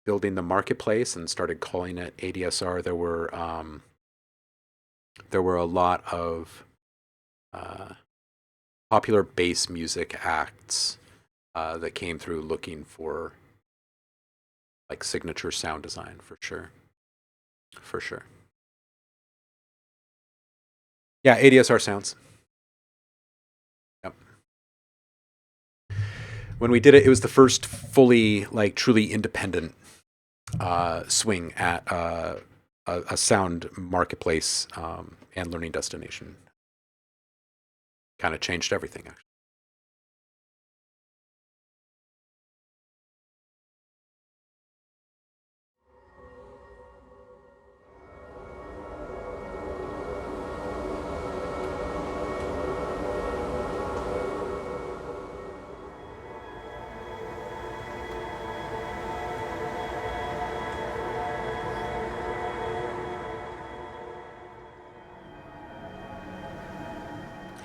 building the marketplace and started calling it ADSR. There were a lot of popular bass music acts that came through looking for like signature sound design, for sure. Yeah, ADSR sounds. Yep. When we did it, it was the first fully, like, truly independent swing at a sound marketplace and learning destination. Kind of changed everything, actually.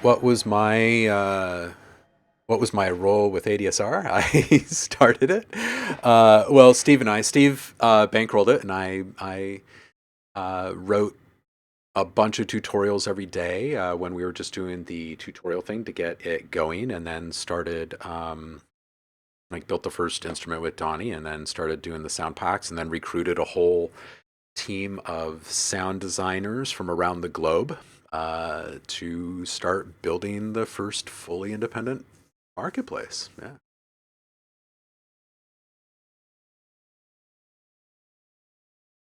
What was my role with ADSR? I started it. Well, Steve bankrolled it, and I wrote a bunch of tutorials every day when we were just doing the tutorial thing to get it going, and then started like built the first instrument with Donnie, and then started doing the sound packs, and then recruited a whole team of sound designers from around the globe to start building the first fully independent marketplace. Yeah.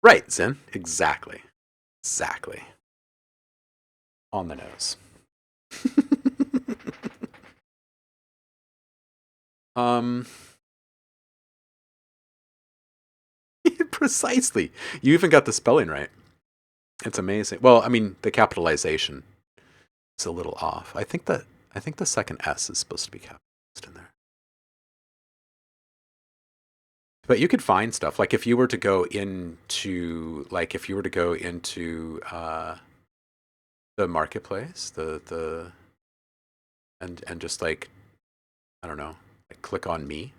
Right, Zen. Exactly. On the nose. Precisely. You even got the spelling right. It's amazing. Well, I mean, the capitalization is a little off. I think the second S is supposed to be capitalized in there. But you could find stuff like if you were to go into the marketplace, and just like, I don't know, like click on me,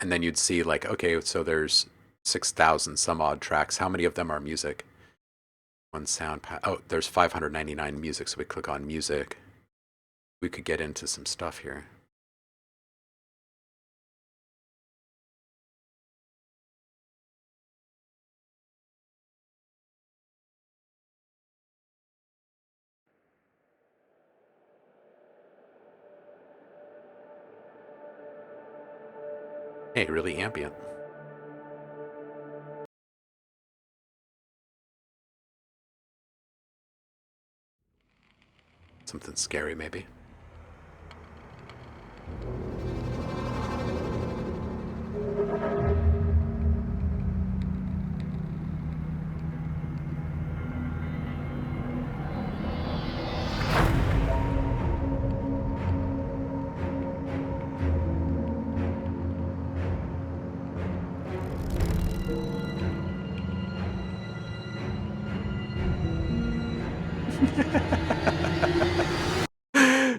and then you'd see like, okay, so there's 6,000 some odd tracks. How many of them are music? One sound oh, there's 599 music. So we click on music. We could get into some stuff here. Hey, really ambient. Something scary, maybe.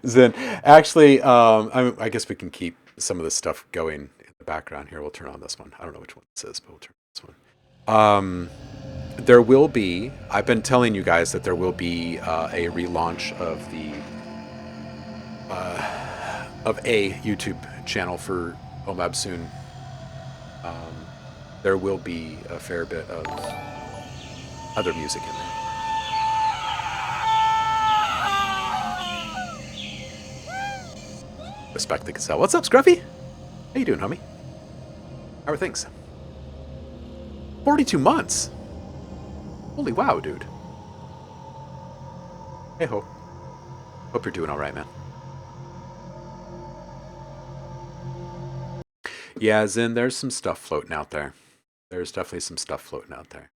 Zen. Actually, I guess we can keep some of this stuff going in the background here. We'll turn on this one. I don't know which one this is, but we'll turn on this one. There will be. I've been telling you guys that there will be a relaunch of a YouTube channel for OhmLab soon. There will be a fair bit of other music in there. Respect the gazelle. What's up, Scruffy? How you doing, homie? How are things? 42 months? Holy wow, dude. Hey ho. Hope you're doing alright, man. Yeah, Zen, there's some stuff floating out there. There's definitely some stuff floating out there.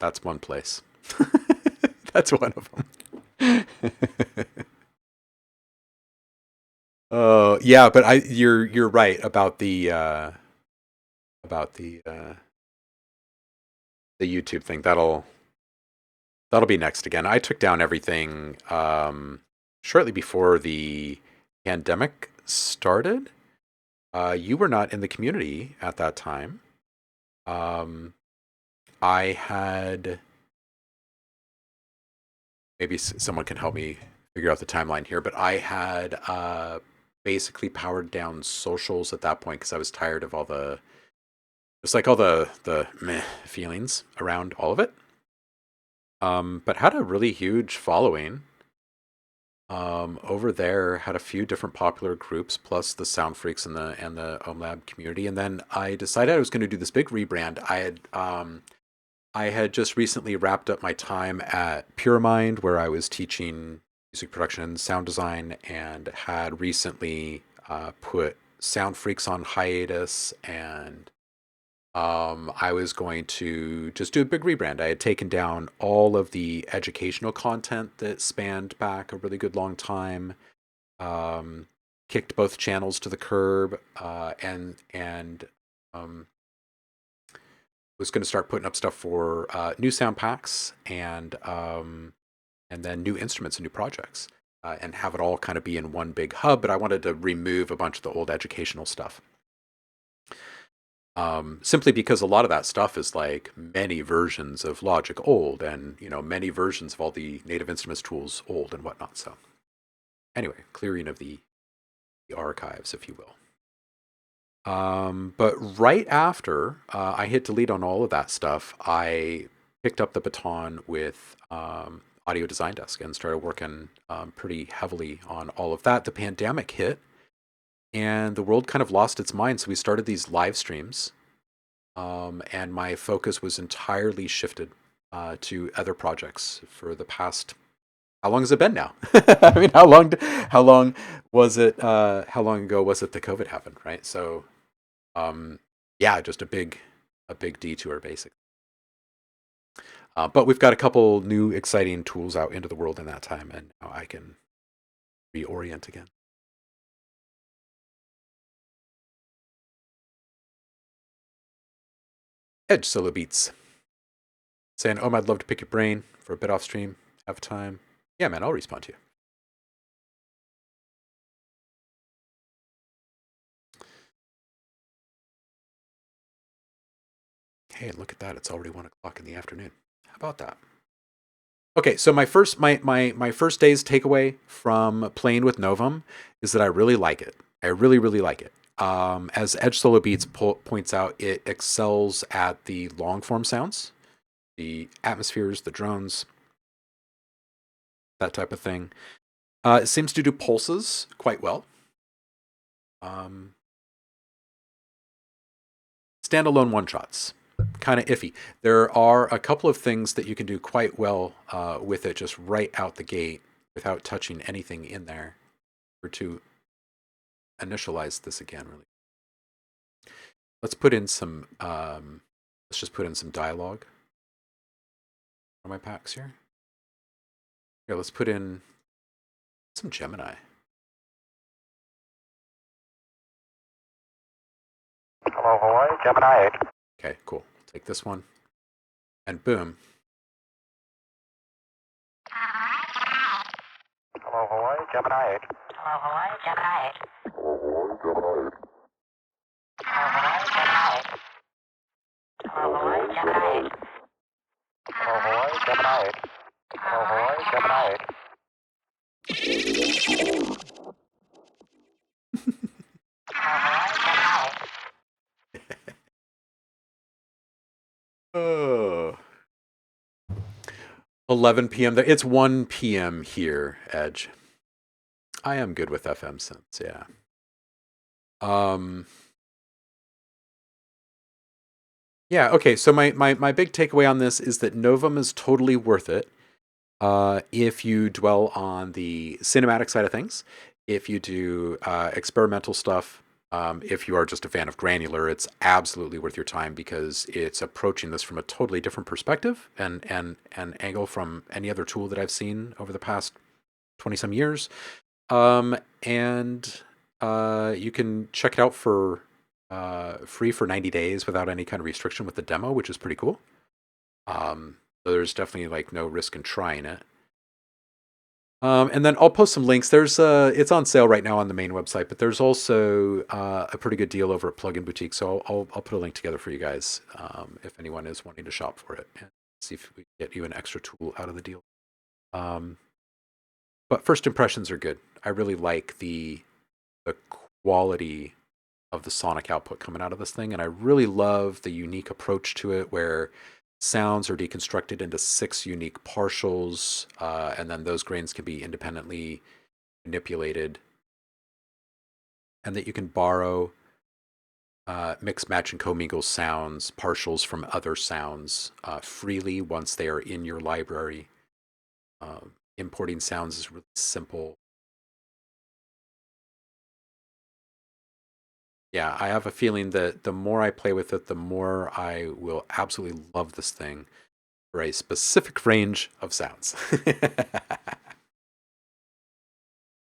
That's one place. That's one of them. Oh, yeah, but you're right about the YouTube thing. That'll be next again. I took down everything shortly before the pandemic started. You were not in the community at that time. I had, maybe someone can help me figure out the timeline here, but I had basically powered down socials at that point because I was tired of all the meh feelings around all of it. But had a really huge following. Over there, had a few different popular groups, plus the Sound Freaks and the OhmLab community. And then I decided I was going to do this big rebrand. I had just recently wrapped up my time at PureMind, where I was teaching music production and sound design, and had recently put Sound Freaks on hiatus, and I was going to just do a big rebrand. I had taken down all of the educational content that spanned back a really good long time, kicked both channels to the curb, and was going to start putting up stuff for new sound packs and then new instruments and new projects, and have it all kind of be in one big hub. But I wanted to remove a bunch of the old educational stuff. Simply because a lot of that stuff is like many versions of Logic old, and many versions of all the Native Instruments tools old and whatnot. So anyway, clearing of the archives, if you will. But right after I hit delete on all of that stuff, I picked up the baton with Audio Design Desk and started working pretty heavily on all of that. The pandemic hit, and the world kind of lost its mind. So we started these live streams, and my focus was entirely shifted to other projects for the past. How long has it been now? I mean, how long was it? How long ago was it that COVID happened? Right. So, yeah, just a big detour, basically. But we've got a couple new exciting tools out into the world in that time, and now I can reorient again. Edge Solo Beats saying, "Oh, I'd love to pick your brain for a bit off stream. Have time? Yeah, man, I'll respond to you." Hey, look at that! It's already 1 o'clock in the afternoon. How about that? Okay, so my first day's takeaway from playing with Novum is that I really like it. I really like it. As Edge Solo Beats points out, it excels at the long form sounds, the atmospheres, the drones, that type of thing. It seems to do pulses quite well. Standalone one-shots, kind of iffy. There are a couple of things that you can do quite well with it just right out the gate without touching anything in there. Or to initialize this again, really. Let's put in some, let's just put in some dialogue on my packs here. Here, let's put in some Gemini. Hello, Hawaii, Gemini 8. Okay, cool. Take this one. And boom. Hello, Hello, Hawaii, Gemini 8. Hello, Hawaii, Gemini 8. Hello, Hawaii, Gemini 8. Hello, Hawaii, Gemini 8. Hello, Hawaii, Gemini 8. Hello, Hawaii, Gemini 8. Hello, Hawaii, Gemini 8. Oh. 11 p.m. there. It's 1 p.m. here, Edge. I am good with FM synths, yeah. Yeah, okay, so my big takeaway on this is that Novum is totally worth it if you dwell on the cinematic side of things, if you do experimental stuff, if you are just a fan of granular, it's absolutely worth your time because it's approaching this from a totally different perspective and angle from any other tool that I've seen over the past 20-some years. And you can check it out for free for 90 days without any kind of restriction with the demo, which is pretty cool. So there's definitely like no risk in trying it. And then I'll post some links. There's it's on sale right now on the main website, but there's also a pretty good deal over at Plugin Boutique. So I'll put a link together for you guys if anyone is wanting to shop for it and see if we can get you an extra tool out of the deal. But first impressions are good. I really like the quality of the sonic output coming out of this thing, and I really love the unique approach to it where sounds are deconstructed into 6 unique partials, and then those grains can be independently manipulated, and that you can borrow, mix, match, and commingle sounds, partials from other sounds freely once they are in your library. Importing sounds is really simple. Yeah, I have a feeling that the more I play with it, the more I will absolutely love this thing for a specific range of sounds.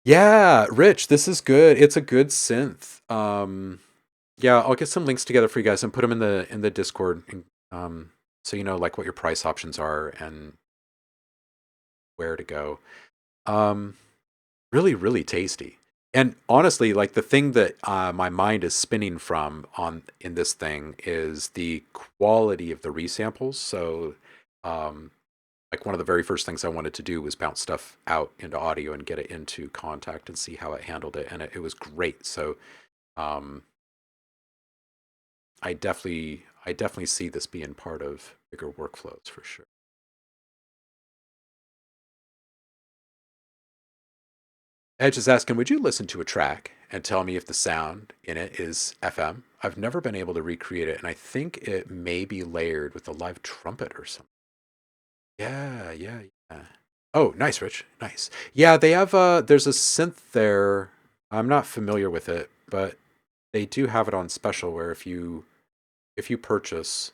Yeah, Rich, this is good. It's a good synth. Yeah, I'll get some links together for you guys and put them in the Discord, so you know like what your price options are and where to go. Really, really tasty. And honestly, like the thing that my mind is spinning from in this thing is the quality of the resamples. So, like one of the very first things I wanted to do was bounce stuff out into audio and get it into Kontakt and see how it handled it, and it was great. So, I definitely see this being part of bigger workflows for sure. Edge is asking, would you listen to a track and tell me if the sound in it is FM? I've never been able to recreate it, and I think it may be layered with a live trumpet or something. Yeah. Oh, nice, Rich. Nice. Yeah, they have there's a synth there. I'm not familiar with it, but they do have it on special where if you purchase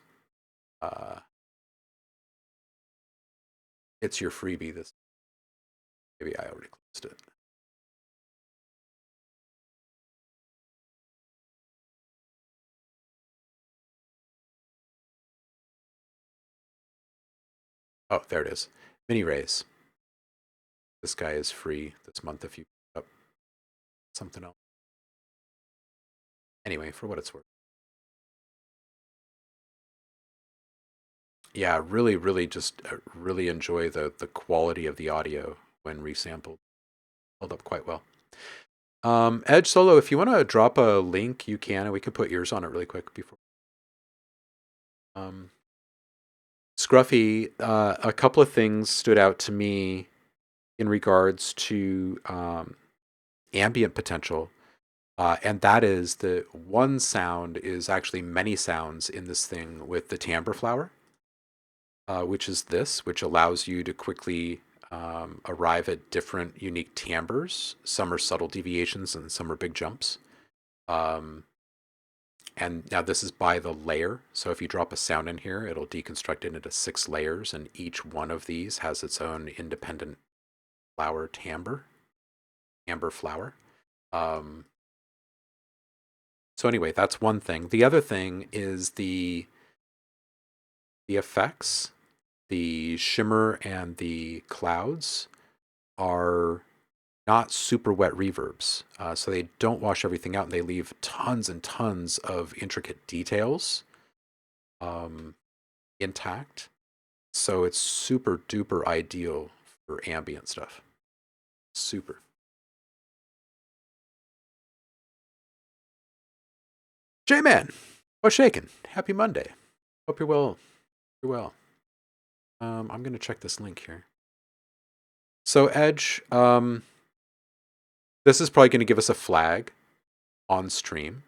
it's your freebie. This maybe I already closed it. Oh, there it is. Mini Rays. This guy is free this month if you pick up something else. Anyway, for what it's worth. Yeah, really just really enjoy the quality of the audio when resampled. Held up quite well. Edge Solo, if you want to drop a link, you can, and we can put yours on it really quick before. Scruffy, a couple of things stood out to me in regards to ambient potential. And that is the one sound is actually many sounds in this thing with the timbre flower, which is this, which allows you to quickly arrive at different unique timbres. Some are subtle deviations and some are big jumps. And now this is by the layer. So if you drop a sound in here, it'll deconstruct it into 6 layers, and each one of these has its own independent flower timbre flower. So anyway, that's one thing. The other thing is the effects, the shimmer and the clouds are not super wet reverbs. So they don't wash everything out, and they leave tons and tons of intricate details intact. So it's super duper ideal for ambient stuff. Super. J-Man, what's shaking? Happy Monday. Hope you're well. You're well. I'm going to check this link here. So Edge, this is probably going to give us a flag on stream.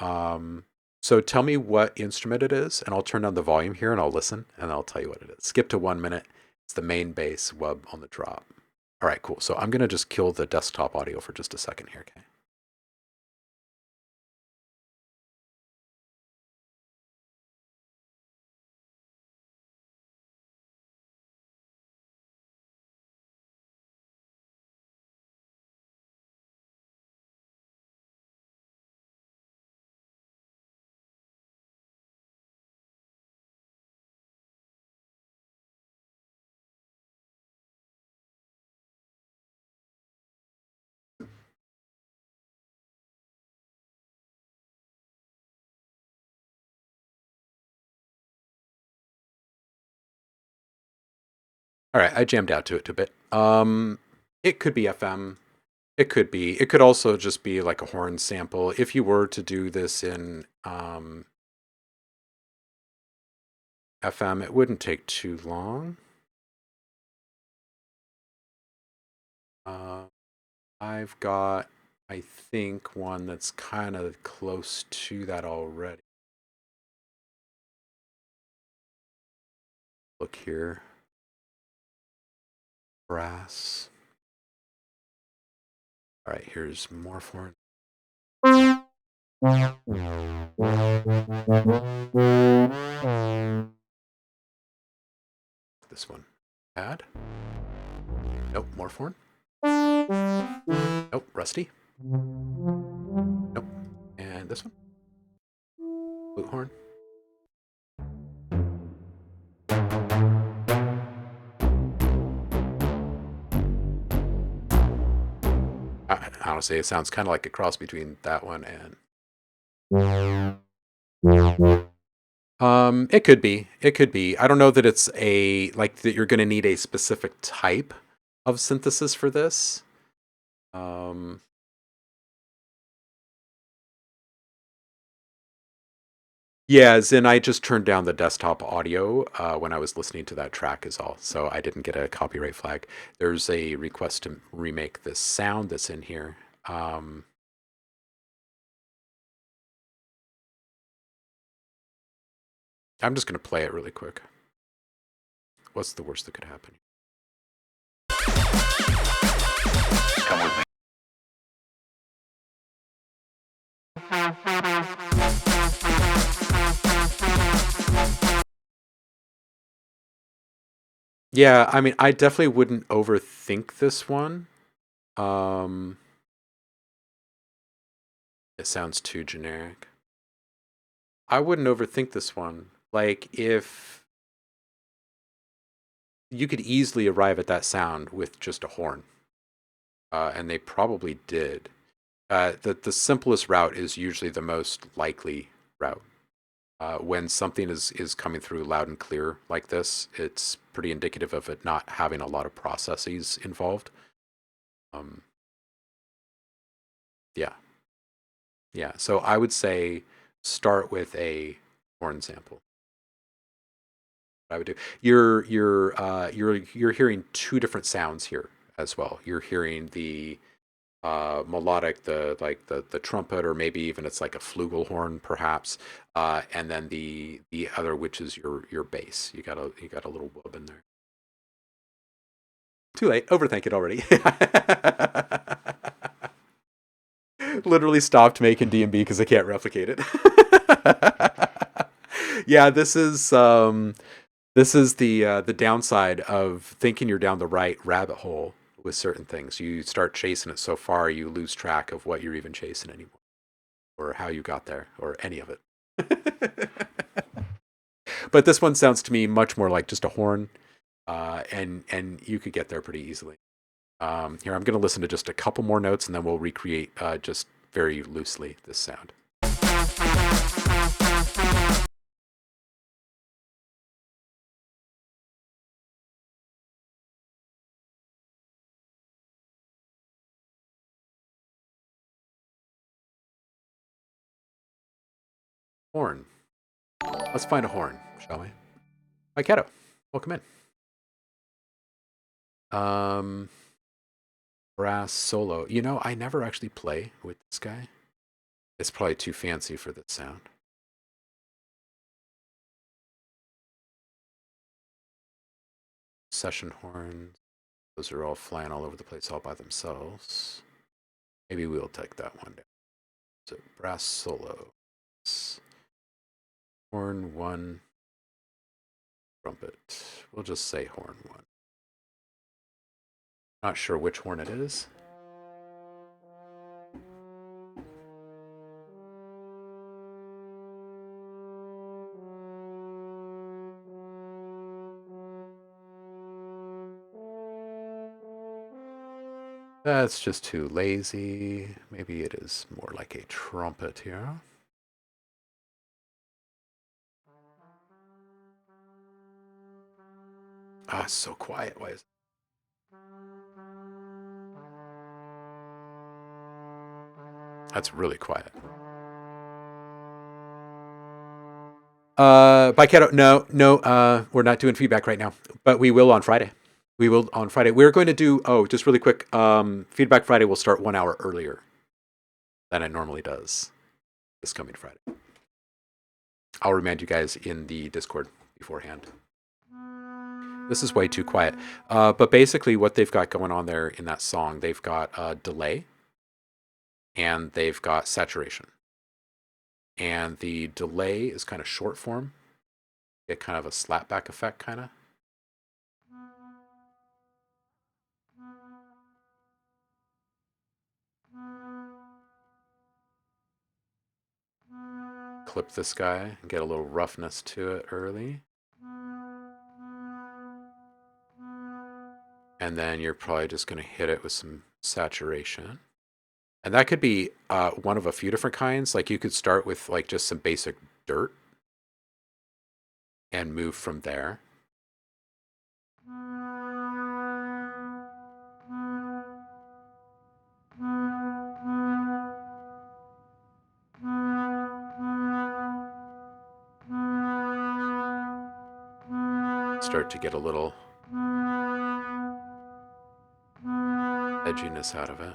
So tell me what instrument it is, and I'll turn down the volume here, and I'll listen, and I'll tell you what it is. Skip to 1 minute. It's the main bass wub on the drop. All right, cool. So I'm going to just kill the desktop audio for just a second here, okay? All right, I jammed out to it a bit. It could be FM. It could be. It could also just be like a horn sample. If you were to do this in FM, it wouldn't take too long. I've got, I think, one that's kind of close to that already. Look here. Brass. All right, here's more for it. This one. Add. Nope, more for it. Nope, rusty. Nope. And this one. Flute horn. Honestly, it sounds kind of like a cross between that one and. It could be. It could be. I don't know that it's a like that. You're going to need a specific type of synthesis for this. Yeah, as in I just turned down the desktop audio when I was listening to that track is all. So I didn't get a copyright flag. There's a request to remake this sound that's in here. I'm just going to play it really quick. What's the worst that could happen? Come with me. Yeah, I mean, I definitely wouldn't overthink this one. It sounds too generic. I wouldn't overthink this one. Like, if you could easily arrive at that sound with just a horn, and they probably did. The simplest route is usually the most likely route. When something is coming through loud and clear like this, it's pretty indicative of it not having a lot of processes involved. Yeah. Yeah. So I would say start with a horn sample. I would do. You're hearing two different sounds here as well. You're hearing the melodic, the trumpet, or maybe even it's like a flugelhorn, perhaps, and then the other, which is your bass. You got a little wub in there. Too late. Overthink it already. Literally stopped making D&B because I can't replicate it. Yeah, this is the downside of thinking you're down the right rabbit hole with certain things. You start chasing it so far, you lose track of what you're even chasing anymore, or how you got there, or any of it. But this one sounds to me much more like just a horn, and you could get there pretty easily. Here, I'm going to listen to just a couple more notes, and then we'll recreate just very loosely this sound. Horn. Let's find a horn, shall we? Hi, Kato. Welcome in. Brass solo. You know, I never actually play with this guy. It's probably too fancy for that sound. Session horns. Those are all flying all over the place all by themselves. Maybe we'll take that one down. So brass solo. Horn 1. Trumpet. We'll just say horn 1. Not sure which horn it is. That's just too lazy. Maybe it is more like a trumpet here. Ah, it's so quiet. Why is it? That's really quiet. Bycato, no, we're not doing feedback right now, but we will on Friday. We're going to do, just really quick, Feedback Friday will start 1 hour earlier than it normally does this coming Friday. I'll remind you guys in the Discord beforehand. This is way too quiet. But basically what they've got going on there in that song, they've got delay and they've got saturation. And the delay is kind of short form. Get kind of a slapback effect, kind of. Clip this guy and get a little roughness to it early. And then you're probably just going to hit it with some saturation. And that could be one of a few different kinds. Like you could start with like just some basic dirt and move from there. Start to get a little edginess out of it.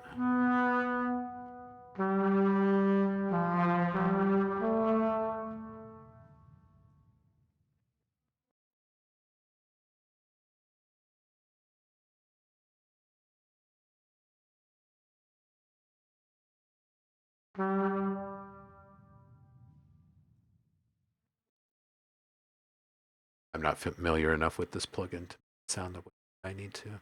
I'm not familiar enough with this plugin to sound the way I need to.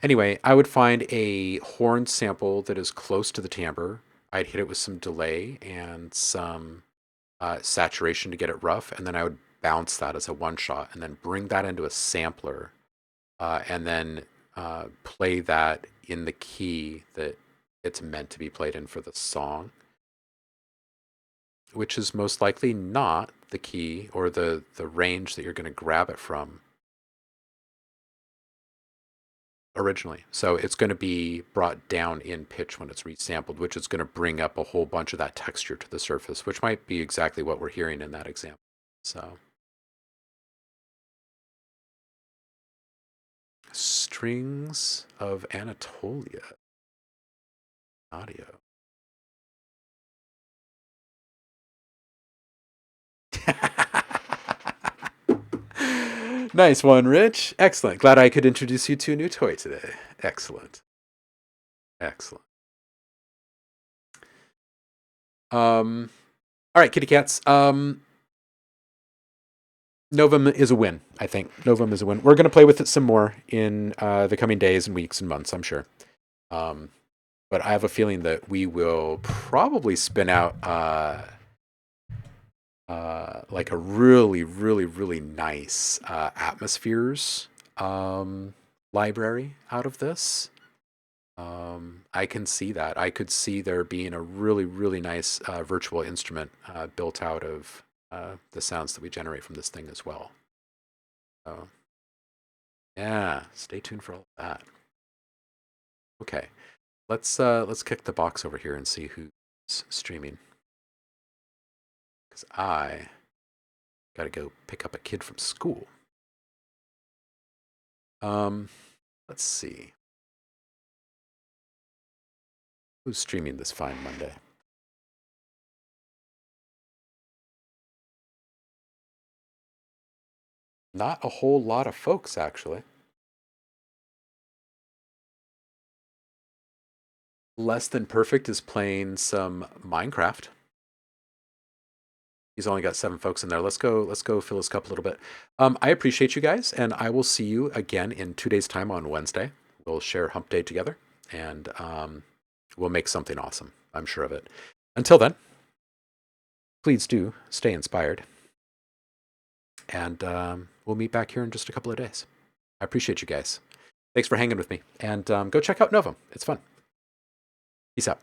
Anyway, I would find a horn sample that is close to the timbre. I'd hit it with some delay and some saturation to get it rough, and then I would bounce that as a one shot, and then bring that into a sampler, and then play that in the key that it's meant to be played in for the song, which is most likely not the key or the range that you're going to grab it from originally. So it's going to be brought down in pitch when it's resampled, which is going to bring up a whole bunch of that texture to the surface, which might be exactly what we're hearing in that example. So Strings of Anatolia audio. Nice one, Rich. Excellent. Glad I could introduce you to a new toy today. Excellent. Excellent. All right, kitty cats. Novum is a win, I think. Novum is a win. We're going to play with it some more in the coming days and weeks and months, I'm sure. But I have a feeling that we will probably spin out like a really, really, really nice atmospheres library out of this. I can see that. I could see there being a really, really nice virtual instrument built out of the sounds that we generate from this thing as well. So, yeah, stay tuned for all of that. Okay, let's kick the box over here and see who's streaming. Because I got to go pick up a kid from school. Let's see. Who's streaming this fine Monday? Not a whole lot of folks, actually. Less Than Perfect is playing some Minecraft. He's only got 7 folks in there. Let's go fill his cup a little bit. I appreciate you guys, and I will see you again in 2 days' time on Wednesday. We'll share Hump Day together, and we'll make something awesome. I'm sure of it. Until then, please do stay inspired. And we'll meet back here in just a couple of days. I appreciate you guys. Thanks for hanging with me. And go check out Novum. It's fun. Peace out.